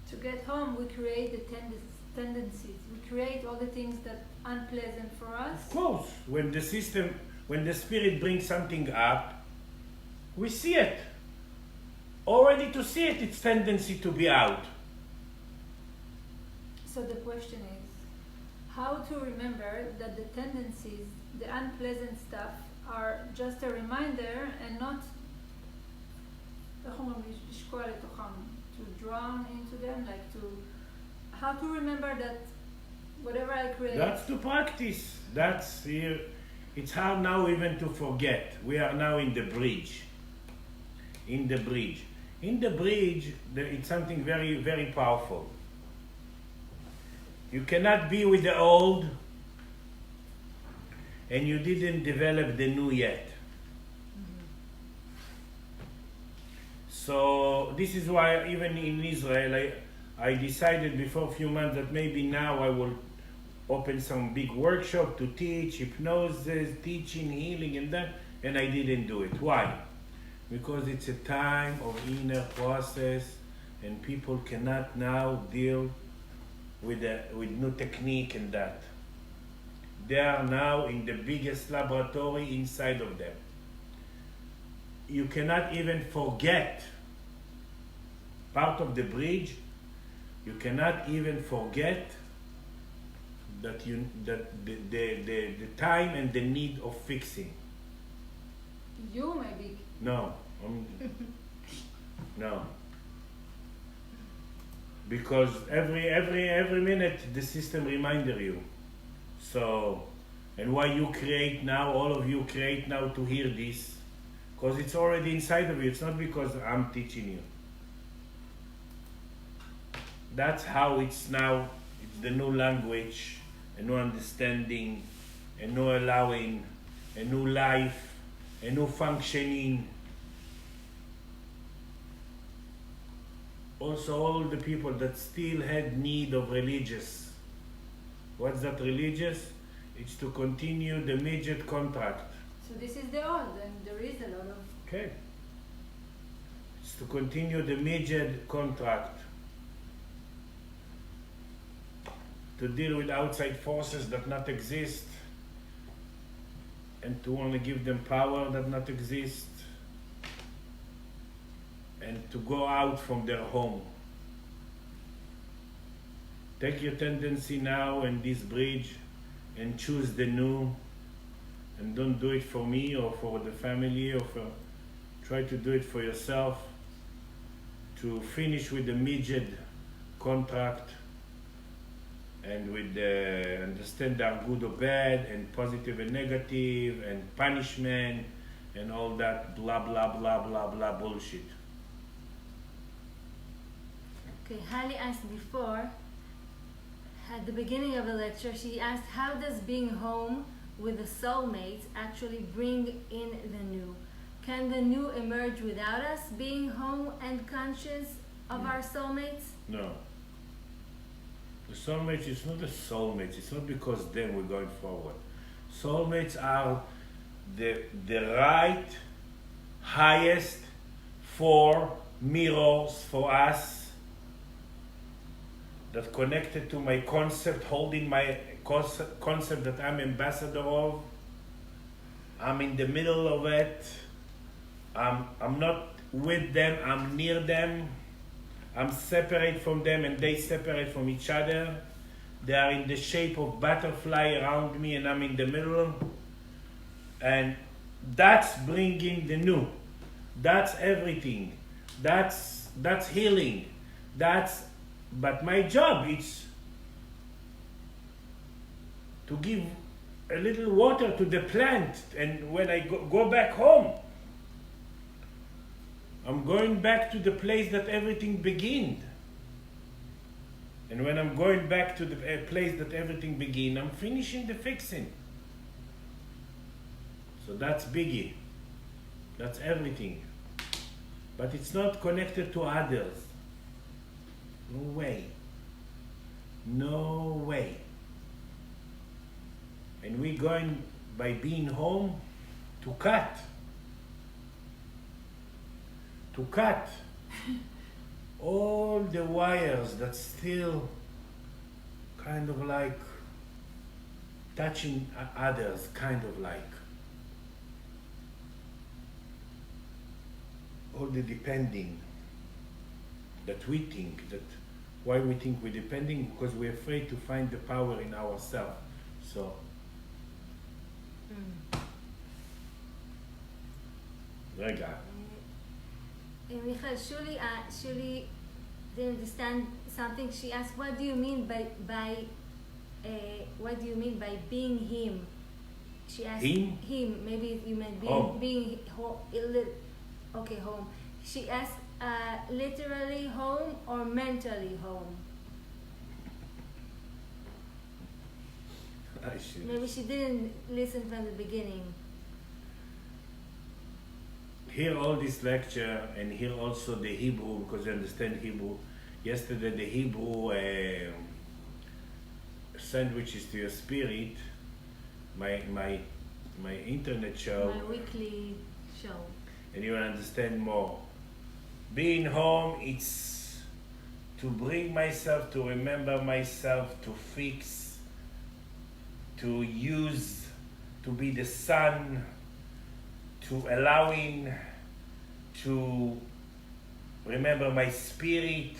to get home, we create the tendencies. We create all the things that unpleasant for us. Of course, when the system, when the spirit brings something up, we see it. Already to see it, its tendency to be out. So the question is, how to remember that the tendencies, the unpleasant stuff, are just a reminder and not to drown into them, like to how to remember that whatever I create. That's to practice. That's here. It's hard now even to forget. We are now in the bridge. In the bridge. In the bridge, it's something very, very powerful. You cannot be with the old and you didn't develop the new yet. So this is why even in Israel, I decided before a few months that maybe now I will open some big workshop to teach hypnosis, teaching, healing, and that, and I didn't do it. Why? Because it's a time of inner process, and people cannot now deal with new technique and that. They are now in the biggest laboratory inside of them. You cannot even forget part of the bridge. You cannot even forget that the time and the need of fixing. You maybe. No, no. Because every minute the system reminded you. So, and why you create now, all of you create now to hear this, because it's already inside of you. It's not because I'm teaching you. That's how it's now. It's the new language, a new understanding, a new allowing, a new life, a new functioning. Also, all the people that still had need of religious. What's that religious? It's to continue the midget contract. So this is the old, and there is a lot of. Okay. It's to continue the midget contract. To deal with outside forces that not exist, and to only give them power that not exist, and to go out from their home. Take your tendency now and this bridge and choose the new, and don't do it for me or for the family or for, try to do it for yourself, to finish with the midget contract and with the understand that good or bad and positive and negative and punishment and all that blah blah blah blah blah bullshit. Okay, Hali asked before, at the beginning of the lecture, she asked, how does being home with the soulmates actually bring in the new? Can the new emerge without us being home and conscious of our soulmates? No. The soulmates is not a soulmate. It's not because then we're going forward. Soulmates are the right, highest four mirrors for us that connected to my concept, holding my concept that I'm ambassador of. I'm in the middle of it. I'm not with them, I'm near them. I'm separate from them and they separate from each other. They are in the shape of butterfly around me and I'm in the middle. And that's bringing the new. That's everything. That's healing. But my job is to give a little water to the plant, and when I go back home, I'm going back to the place that everything began. And when I'm going back to the place that everything began, I'm finishing the fixing. So that's biggie. That's everything. But it's not connected to others. No way. No way. And we're going, by being home, to cut all the wires that still kind of like touching others, kind of like all the depending that we think that why we think we're depending, because we're afraid to find the power in ourselves. So רגע. Michael, Shuli didn't understand something. She asked, "What do you mean by what do you mean by being him?" She asked Him? him. Maybe you meant Home. being okay, home. She asked literally home or mentally home. I see. Maybe she didn't listen from the beginning. Hear all this lecture and hear also the Hebrew, because I understand Hebrew. Yesterday the Hebrew sandwiches to your spirit, my internet show, My weekly show. and you will understand more. Being home, it's to bring myself, to remember myself, to fix, to use, to be the sun, to allowing, to remember my spirit,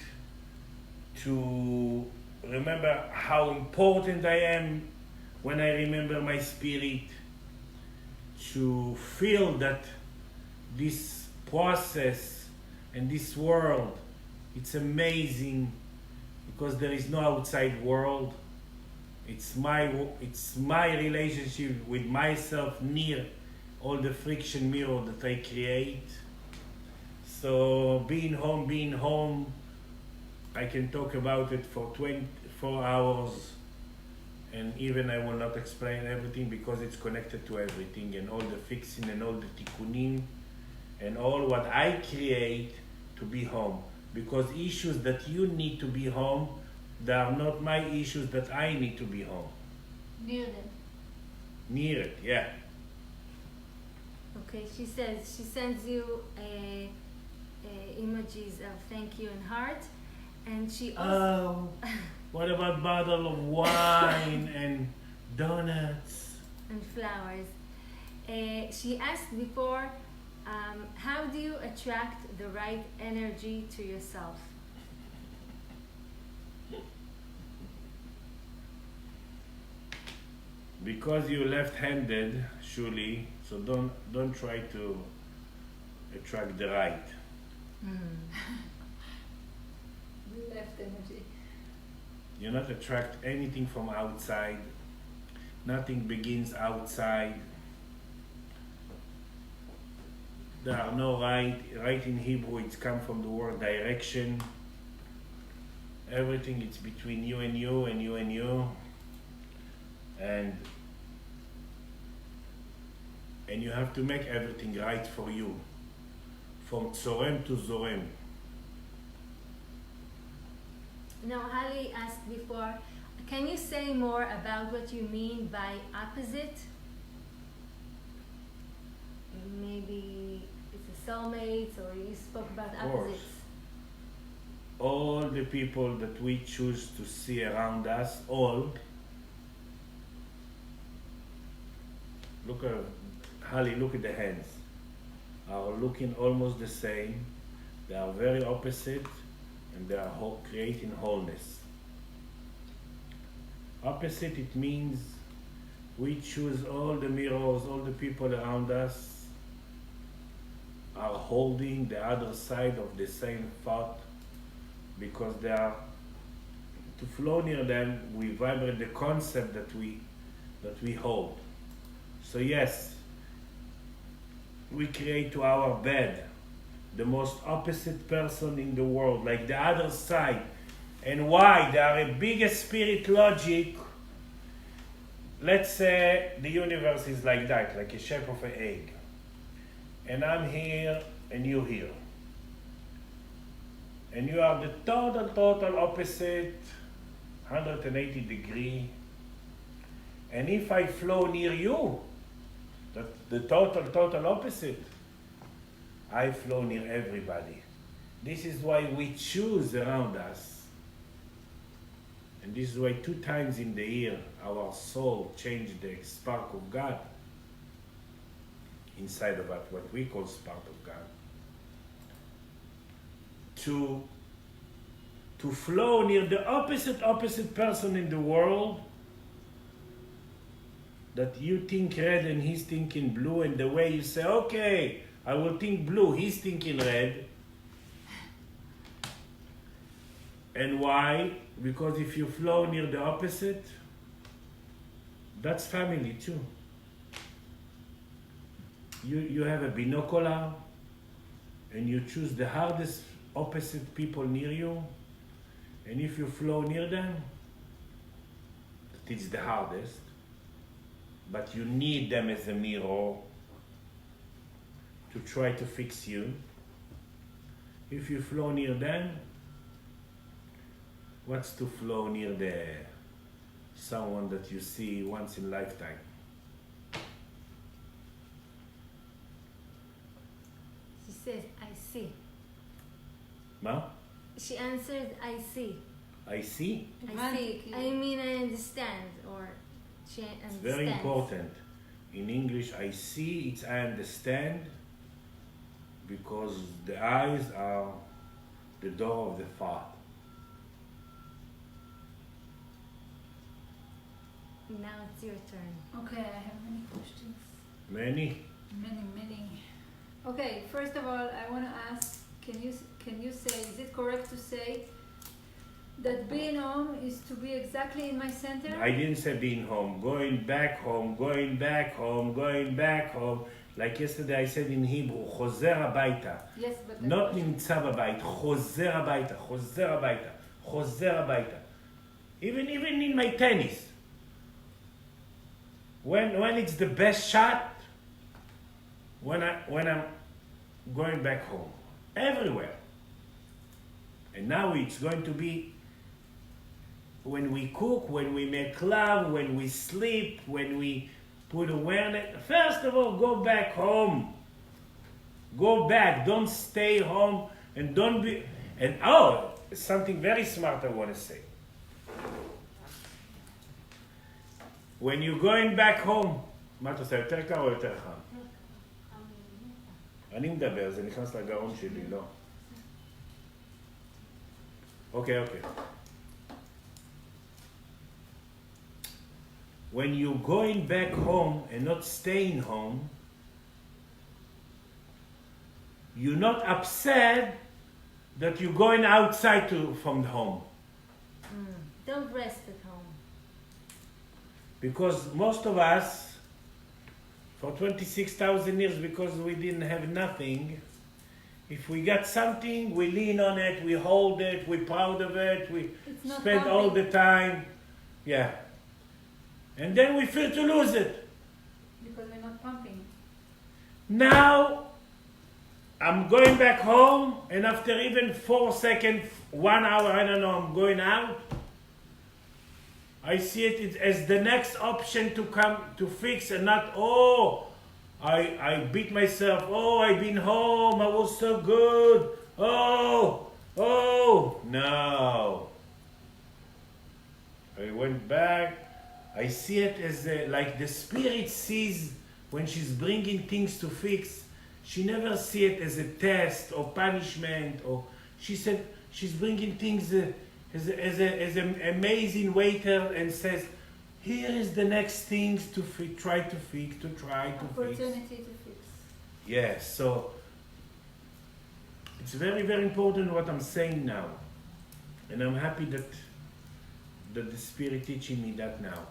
to remember how important I am when I remember my spirit, to feel that this process and this world, it's amazing, because there is no outside world. It's my relationship with myself near all the friction mirror that I create. So being home, I can talk about it for 24 hours, and even I will not explain everything, because it's connected to everything, and all the fixing and all the tikkunim and all what I create to be home. Because issues that you need to be home, they are not my issues that I need to be home. Near them. Near it, yeah. Okay, she says she sends you emojis of thank you and heart, and she also What about bottle of wine and donuts? and flowers. She asked before, how do you attract the right energy to yourself? Because you're left-handed, surely, so don't try to attract the right. Left energy. You not attract anything from outside. Nothing begins outside. There are no right. Right in Hebrew, it's come from the word direction. Everything is between you and you and you and you. And you have to make everything right for you. From tzorem to zorem. Now, Hali asked before, can you say more about what you mean by opposite? Maybe it's a soulmate, or you spoke about Of course. opposites. All the people that we choose to see around us, all, look at, Hali, look at the hands, are looking almost the same. They are very opposite, and they are creating wholeness. Opposite, it means we choose all the mirrors, all the people around us are holding the other side of the same thought, because they are, to flow near them, we vibrate the concept that we hold. So yes, we create to our bed the most opposite person in the world, like the other side. And why? They are a bigger spirit logic. Let's say the universe is like that, like a shape of an egg. And I'm here and you're here. And you are the total opposite 180 degree. And if I flow near you, the total opposite, I flow near everybody. This is why we choose around us. And this is why 2 times in the year our soul changed the spark of God inside of us, what we call spark of God. To flow near the opposite person in the world, that you think red and he's thinking blue, and the way you say, okay, I will think blue, he's thinking red. And why? Because if you flow near the opposite, that's family too. You have a binocular and you choose the hardest opposite people near you, and if you flow near them, it's the hardest, but you need them as a mirror to try to fix you. If you flow near them, what's to flow near the someone that you see once in a lifetime? She says, I see. Ma? She answered, I see. I see. I see. I mean, I understand, or she It's understands. very important. In English, I see, it's I understand, because the eyes are the door of the thought. Now it's your turn. Okay, I have many questions. Many? Many. Okay, first of all, I want to ask, can you say, is it correct to say that being home is to be exactly in my center? I didn't say being home. Going back home, going back home, going back home. Like yesterday I said in Hebrew, חוזר הביתה. Yes, but... Not נמצא בבית, חוזר הביתה, חוזר הביתה, חוזר הביתה. Even in my tennis. When it's the best shot, when I'm going back home, everywhere. And now it's going to be when we cook, when we make love, when we sleep, when we put awareness. First of all, go back home. Go back. Don't stay home and don't be. And something very smart I want to say. When you're going back home, מה אתה עושה? יותר קר או יותר חם? אני מדבר, זה נכנס לגרון שלי, לא. אוקיי. When you're going back home and not staying home, you're not upset that you're going outside from the home. Don't rest at home. Because most of us, for 26,000 years, because we didn't have nothing, if we got something, we lean on it, we hold it, we're proud of it, we spend all the time. Yeah. And then we feel to lose it. Because we're not pumping. Now, I'm going back home, and after even 4 seconds, 1 hour, I don't know, I'm going out. I see it as the next option to come to fix, and not, I beat myself, I've been home, I was so good, no. I went back. I see it as like the spirit sees when she's bringing things to fix. She never see it as a test or punishment, or she said she's bringing things as an amazing waiter and says, here is the next things to try to fix. Opportunity to fix. Yes, so it's very, very important what I'm saying now. And I'm happy that the Spirit teaching me that now.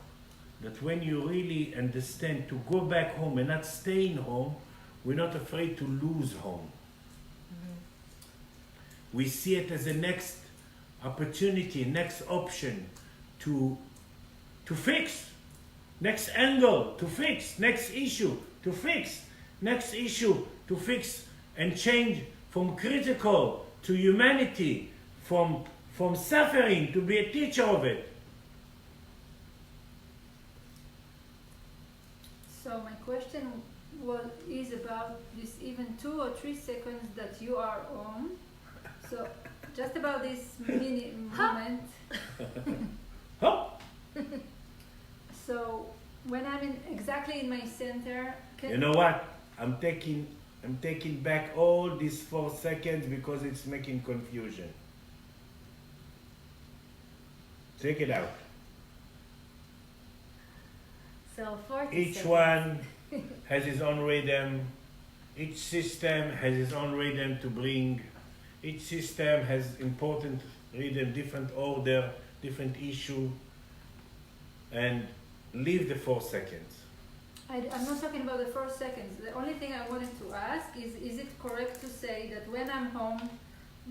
That when you really understand to go back home and not stay in home, we're not afraid to lose home. Mm-hmm. We see it as a next opportunity, next option to fix, next angle to fix, next issue to fix, and change from critical to humanity, from suffering to be a teacher of it. So my question is about this even 2 or 3 seconds that you are on. So just about this mini moment. Hop. So when I'm exactly in my center, You know what? I'm taking back all these 4 seconds because it's making confusion. Take it out. So 40 Each seconds. one has its own rhythm. Each system has its own rhythm to bring. Each system has important rhythm, different order, different issue. And leave the 4 seconds. I'm not talking about the 4 seconds. The only thing I wanted to ask is it correct to say that when I'm home,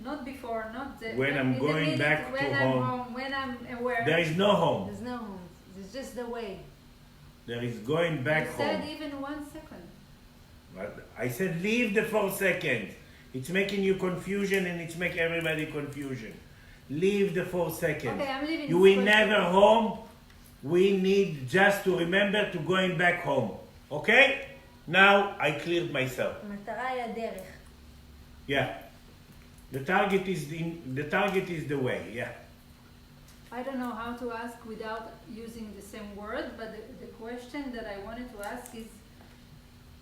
not before, not the... When I'm in the going minute back when to I'm home, when I'm aware... there is no home. There's no home. It's just the way. There is going back You home. said even 1 second. But I said leave the 4 seconds. It's making you confusion and it's making everybody confusion. Leave the 4 seconds. Okay, I'm leaving You this will question. never home. We need just to remember to going back home. Okay? Now I cleared myself. המטרה היא הדרך. Yeah. The target is the way. Yeah. I don't know how to ask without using the same word, but the question that I wanted to ask is,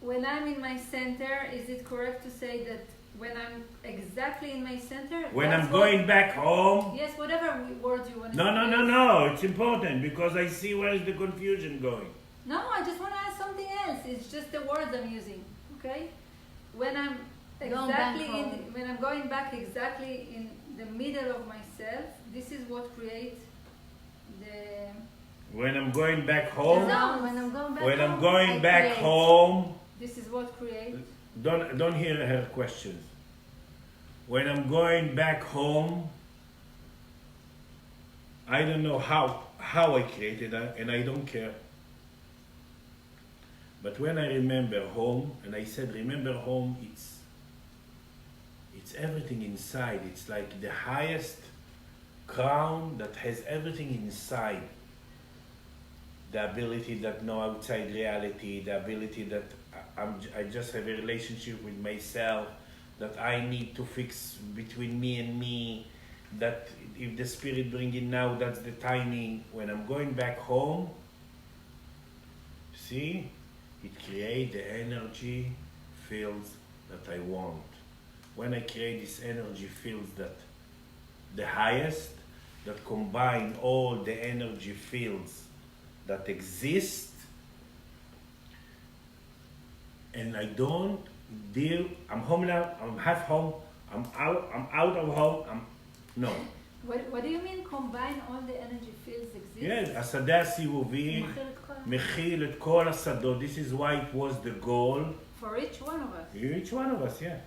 when I'm in my center, is it correct to say that when I'm exactly in my center... When that's I'm what- going back home. Yes, whatever word you want to No. It's important because I see where is the confusion going. No, I just want to ask something else. It's just the words I'm using, okay? When I'm Going back exactly home. when I'm going back exactly in the middle of myself, this is what creates the... When I'm going back home. No, when I'm going back When I'm home, going I back create. home. This is what creates... Don't hear her questions. When I'm going back home, I don't know how I created that, and I don't care. But when I remember home, and I said remember home, it's everything inside. It's like the highest crown that has everything inside. The ability that no outside reality, the ability that I just have a relationship with myself, that I need to fix between me and me, that if the spirit bring it now, that's the timing. When I'm going back home, see, it creates the energy fields that I want. When I create this energy fields that the highest, that combine all the energy fields that exist, and I don't deal, I'm home now, I'm half home, I'm out of home, no. What do you mean combine all the energy fields exist? Yes, השדה הסיבובי מכיל את כל- מכיל את כל השדות. This is why it was the goal. For each one of us. Each one of us, yeah.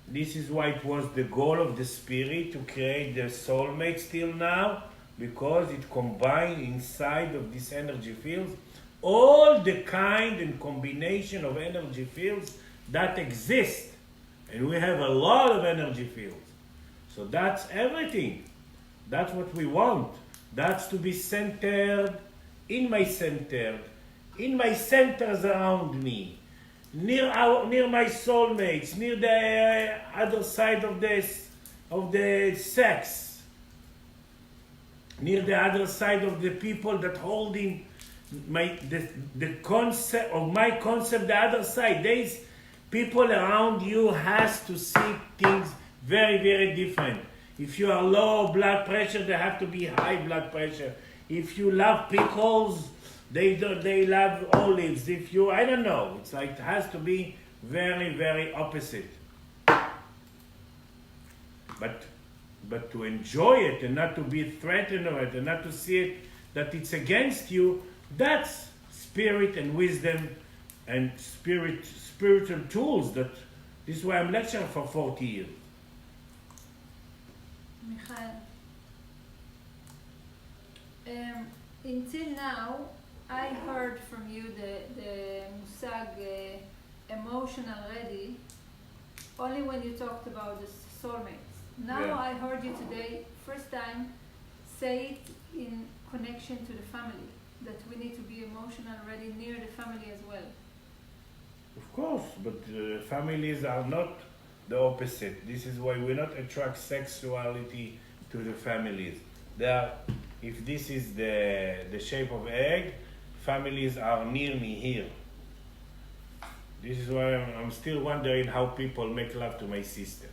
This is why it was the goal of the spirit to create the soulmate till now, because it combined inside of this energy fields all the kind and combination of energy fields that exist. And we have a lot of energy fields. So that's everything. That's what we want. That's to be centered in my centers around me, near my soulmates, near the other side of the sex, near the other side of the people that holding the concept of my concept, the other side. These people around you has to see things very, very different. If you are low blood pressure, they have to be high blood pressure. If you love pickles, they love olives. If you, I don't know, it's like it has to be very, very opposite. But to enjoy it and not to be threatened of it and not to see it that it's against you, that's spirit and wisdom and spiritual tools. That this is why I'm lecturing for 40 years. Michael, until now, I heard from you the mושג emotional ready only when you talked about the soulmates. Now Yeah. I heard you today, first time, say it in connection to the family. that we need to be emotional ready near the family as well. Of course, but families are not the opposite. This is why we not attract sexuality to the families. They are, if this is the shape of egg, families are near me here. This is why I'm still wondering how people make love to my sister.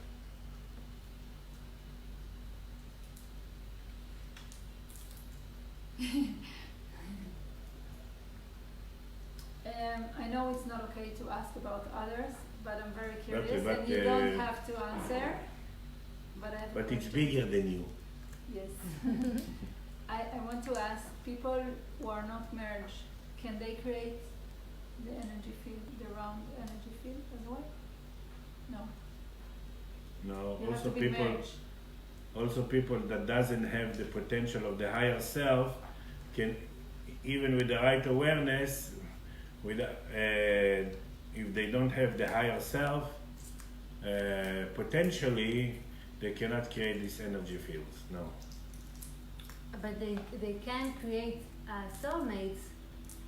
I know it's not okay to ask about others, but I'm very curious, Okay, but, and you don't have to answer. But I have a But it's question. bigger than you. Yes. I want to ask people who are not merged, can they create the energy field, the round energy field as well? No. No, You have also to be people, merged. also people that doesn't have the potential of the higher self can, even with the right awareness, with if they don't have the higher self, potentially they cannot create these energy fields. No. But they can create soulmates,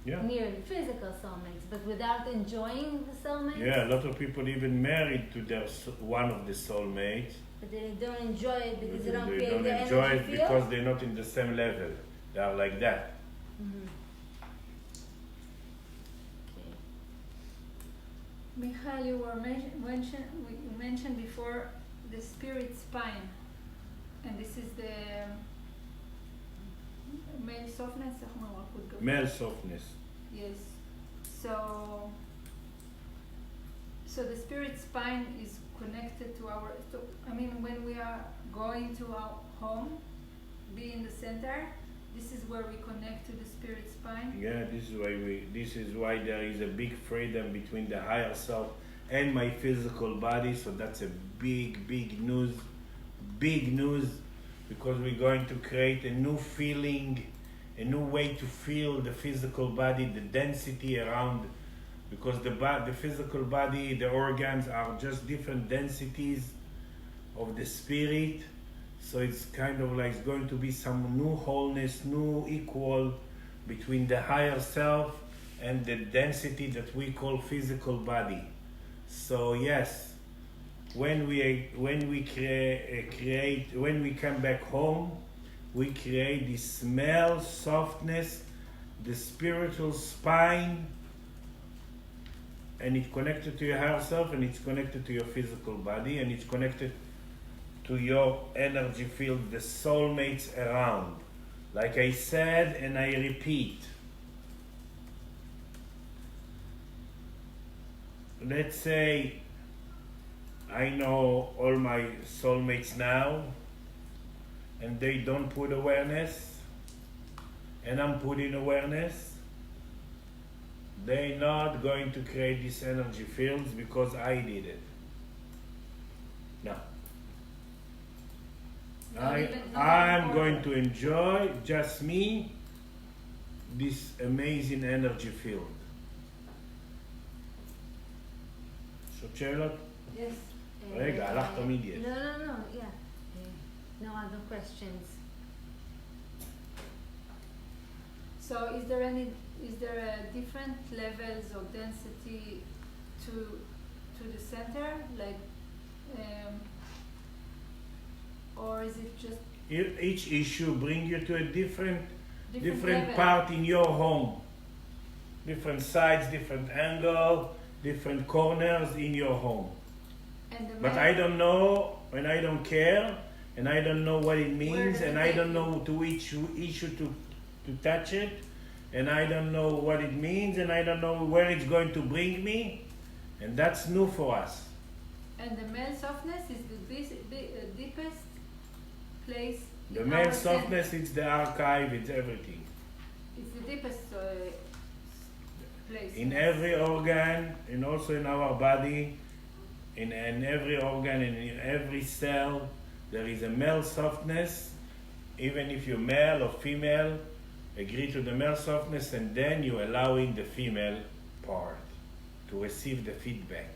Yeah. near physical soulmates, but without enjoying the soulmates. Yeah, a lot of people even married to their one of the soulmates. But they don't enjoy it because they don't They create don't the enjoy energy it field. because they're not in the same level. They are like that. Mhm. Okay. Michael, you were you mentioned before the spirit spine, and this is the male softness. Male softness. Yes. So the spirit spine is connected to our. So I mean, when we are going to our home, be in the center. This is where we connect to the spirit spine. Yeah, this is why there is a big freedom between the higher self and my physical body. So that's a big news, because we're going to create a new feeling, a new way to feel the physical body, the density around, because the physical body, the organs are just different densities of the spirit. So it's kind of like it's going to be some new wholeness, new equal between the higher self and the density that we call physical body. So yes, when we come back home, we create this smell, softness, the spiritual spine, and it's connected to your higher self, and it's connected to your physical body, and it's connected to your energy field, the soulmates around. Like I said, and I repeat, let's say I know all my soulmates now, and they don't put awareness, and I'm putting awareness. They're not going to create these energy fields because I did it. No. I'm going to enjoy, just me, this amazing energy field. So, שאלות? Yes. רגע, הלך תמיד יש. No, yeah. No other questions. So is there a different levels of density to the center, like, or is it just Each issue bring you to a different level? part in your home. Different sides, different angle, different corners in your home. And the But male- I don't know, and I don't care, and I don't know what it means, does and it I take don't you? know to which issue to touch it, and I don't know what it means, and I don't know where it's going to bring me, and that's new for us. And the male softness is the deepest place. The in male our softness, it's the archive, it's everything. It's the deepest place. In every organ, and also in our body, in every organ, and in every cell, there is a male softness. Even if you're male or female, agree to the male softness, and then you're allowing the female part to receive the feedback.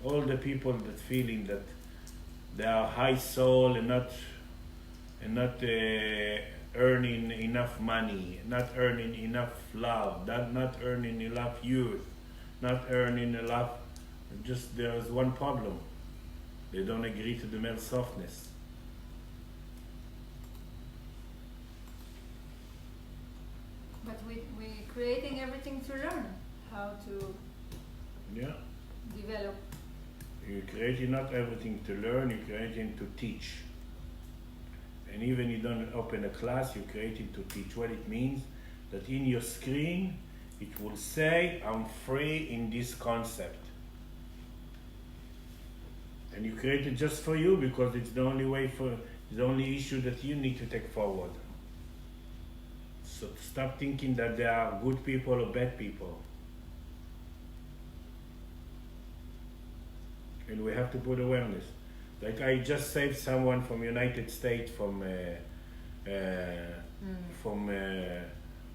All the people that feeling that they are high soul and not earning enough money, not earning enough love, not earning enough youth, not earning enough. Just there's one problem. They don't agree to the male softness. But we're creating everything to learn how to Yeah. develop. You're creating not everything to learn, you're creating to teach. And even you don't open a class, you're creating to teach. What it means, that in your screen, it will say, I'm free in this concept. And you create it just for you because it's the only way for, the only issue that you need to take forward. So stop thinking that there are good people or bad people. And we have to put awareness. Like I just saved someone from United States from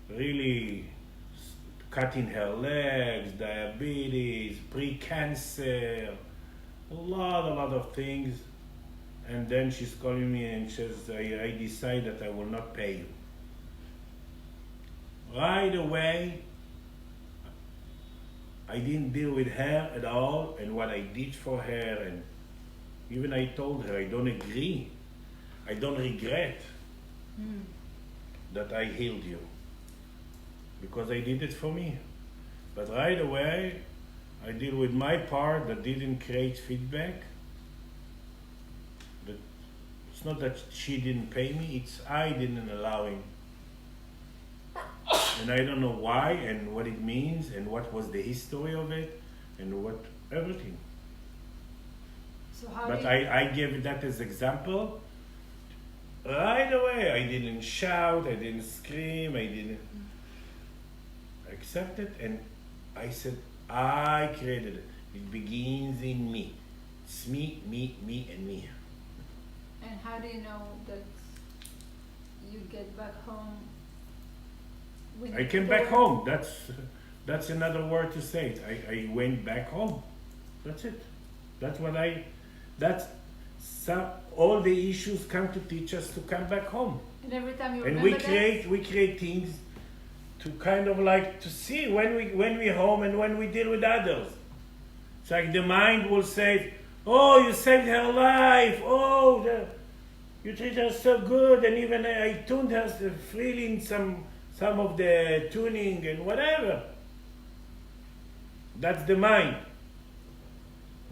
really cutting her legs, diabetes, pre-cancer, a lot of things. And then she's calling me and says, I decide that I will not pay you. Right away, I didn't deal with her at all and what I did for her, and even I told her I don't agree, I don't regret that I healed you because I did it for me. But right away I deal with my part that didn't create feedback. But it's not that she didn't pay me, it's I didn't allow him. And I don't know why and what it means and what was the history of it and what everything. So how But do you, I gave that as example. Right away, I didn't shout, I didn't scream, I didn't accept it, and I said, I created it. It begins in me. It's me, and me. and how do you know that you get back home? When I you came put back away- home. That's another word to say it. I went back home. That's it. That's what all the issues come to teach us to come back home. And every time you And remember we create things to kind of like to see when we're home and when we deal with others. It's like the mind will say, oh, you saved her life, you treat her so good, and even I tuned her freely in some of the tuning and whatever. That's the mind.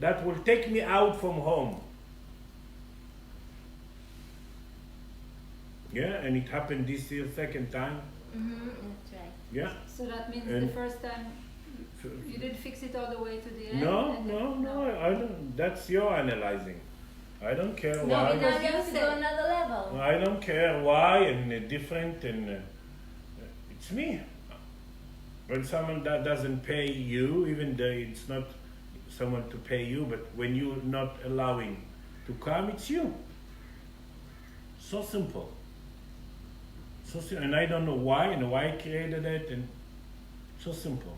That will take me out from home. Yeah, and it happened this year, second time. That's right. Yeah. that, so that means And- the first time you didn't fix it all the way to the end. No, and then- no, I don't. That's your analyzing. I don't care No, why. because Now you have to you go said- another level. I don't care why and different and it's me. When someone that doesn't pay you, even though it's not someone to pay you, but when you're not allowing to come, it's you. So simple. And I don't know why and why I created it, and so simple.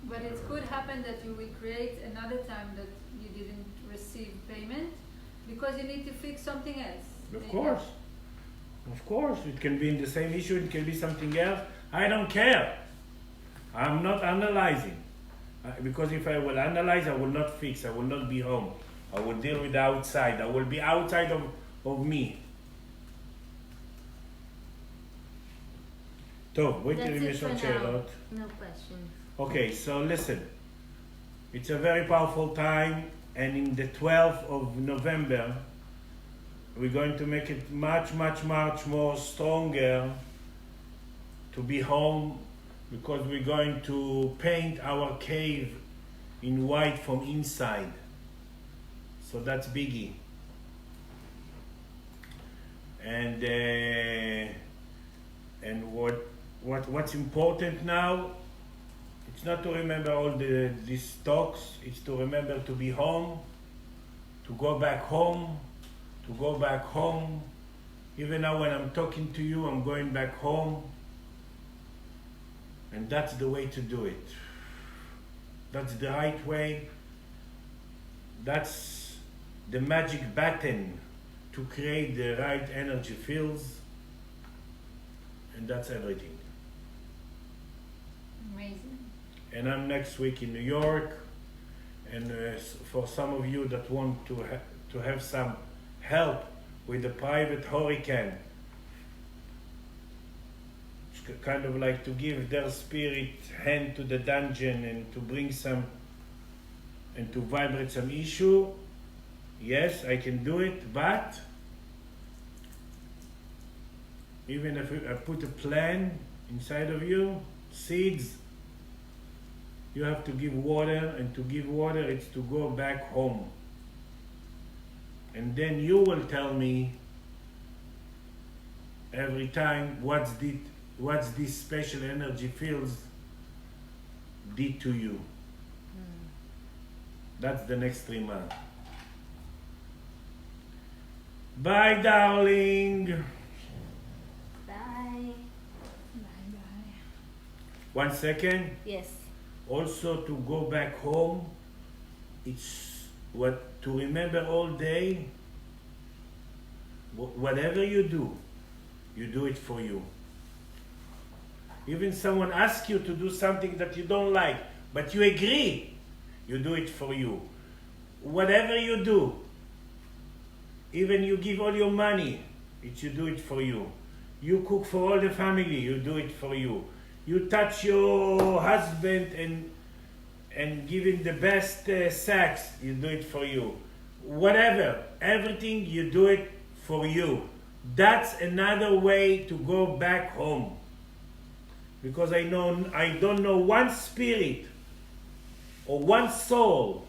But it could happen that you will create another time that you didn't receive payment because you need to fix something else. Of course, it can be in the same issue, it can be something else. I don't care. I'm not analyzing. Because if I will analyze, I will not fix, I will not be home. I will deal with the outside. I will be outside of me. טוב, בואי תראי אם יש עוד שאלות. No questions. Okay, so listen. It's a very powerful time, and in the 12th of November, we're going to make it much more stronger to be home, because we're going to paint our cave in white from inside. So that's biggie. And what's important now, it's not to remember all these talks, it's to remember to be home, to go back home, Even now when I'm talking to you, I'm going back home. And that's the way to do it. That's the right way. That's the magic button to create the right energy fields. And that's everything. Amazing. And I'm next week in New York. And for some of you that want to have some help with the private hurricane, it's kind of like to give their spirit hand to the dungeon and to bring some and to vibrate some issue. Yes, I can do it, but even if I put a plan inside of you, seeds, you have to give water, and to give water, it's to go back home. And then you will tell me every time what's this special energy fields did to you. That's the next 3 months. Bye, darling. Bye. Bye-bye. 1 second. Yes. Also, to go back home, it's what to remember all day. Whatever you do it for you. Even someone asks you to do something that you don't like, but you agree, you do it for you. Whatever you do, even you give all your money, you do it for you. You cook for all the family, you do it for you. You touch your husband and give him the best sex, you do it for you. Whatever, everything you do it for you. That's another way to go back home. Because I don't know one spirit or one soul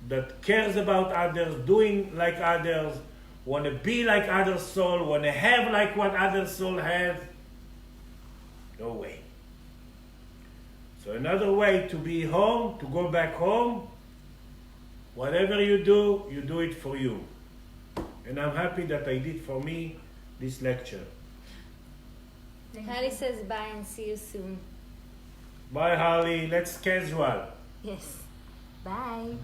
that cares about others, doing like others, want to be like other soul, want to have like what other soul has. No way. So another way to be home, to go back home, whatever you do it for you. And I'm happy that I did for me this lecture. Harry says bye and see you soon. Bye, Harley. Let's casual. Yes. Bye.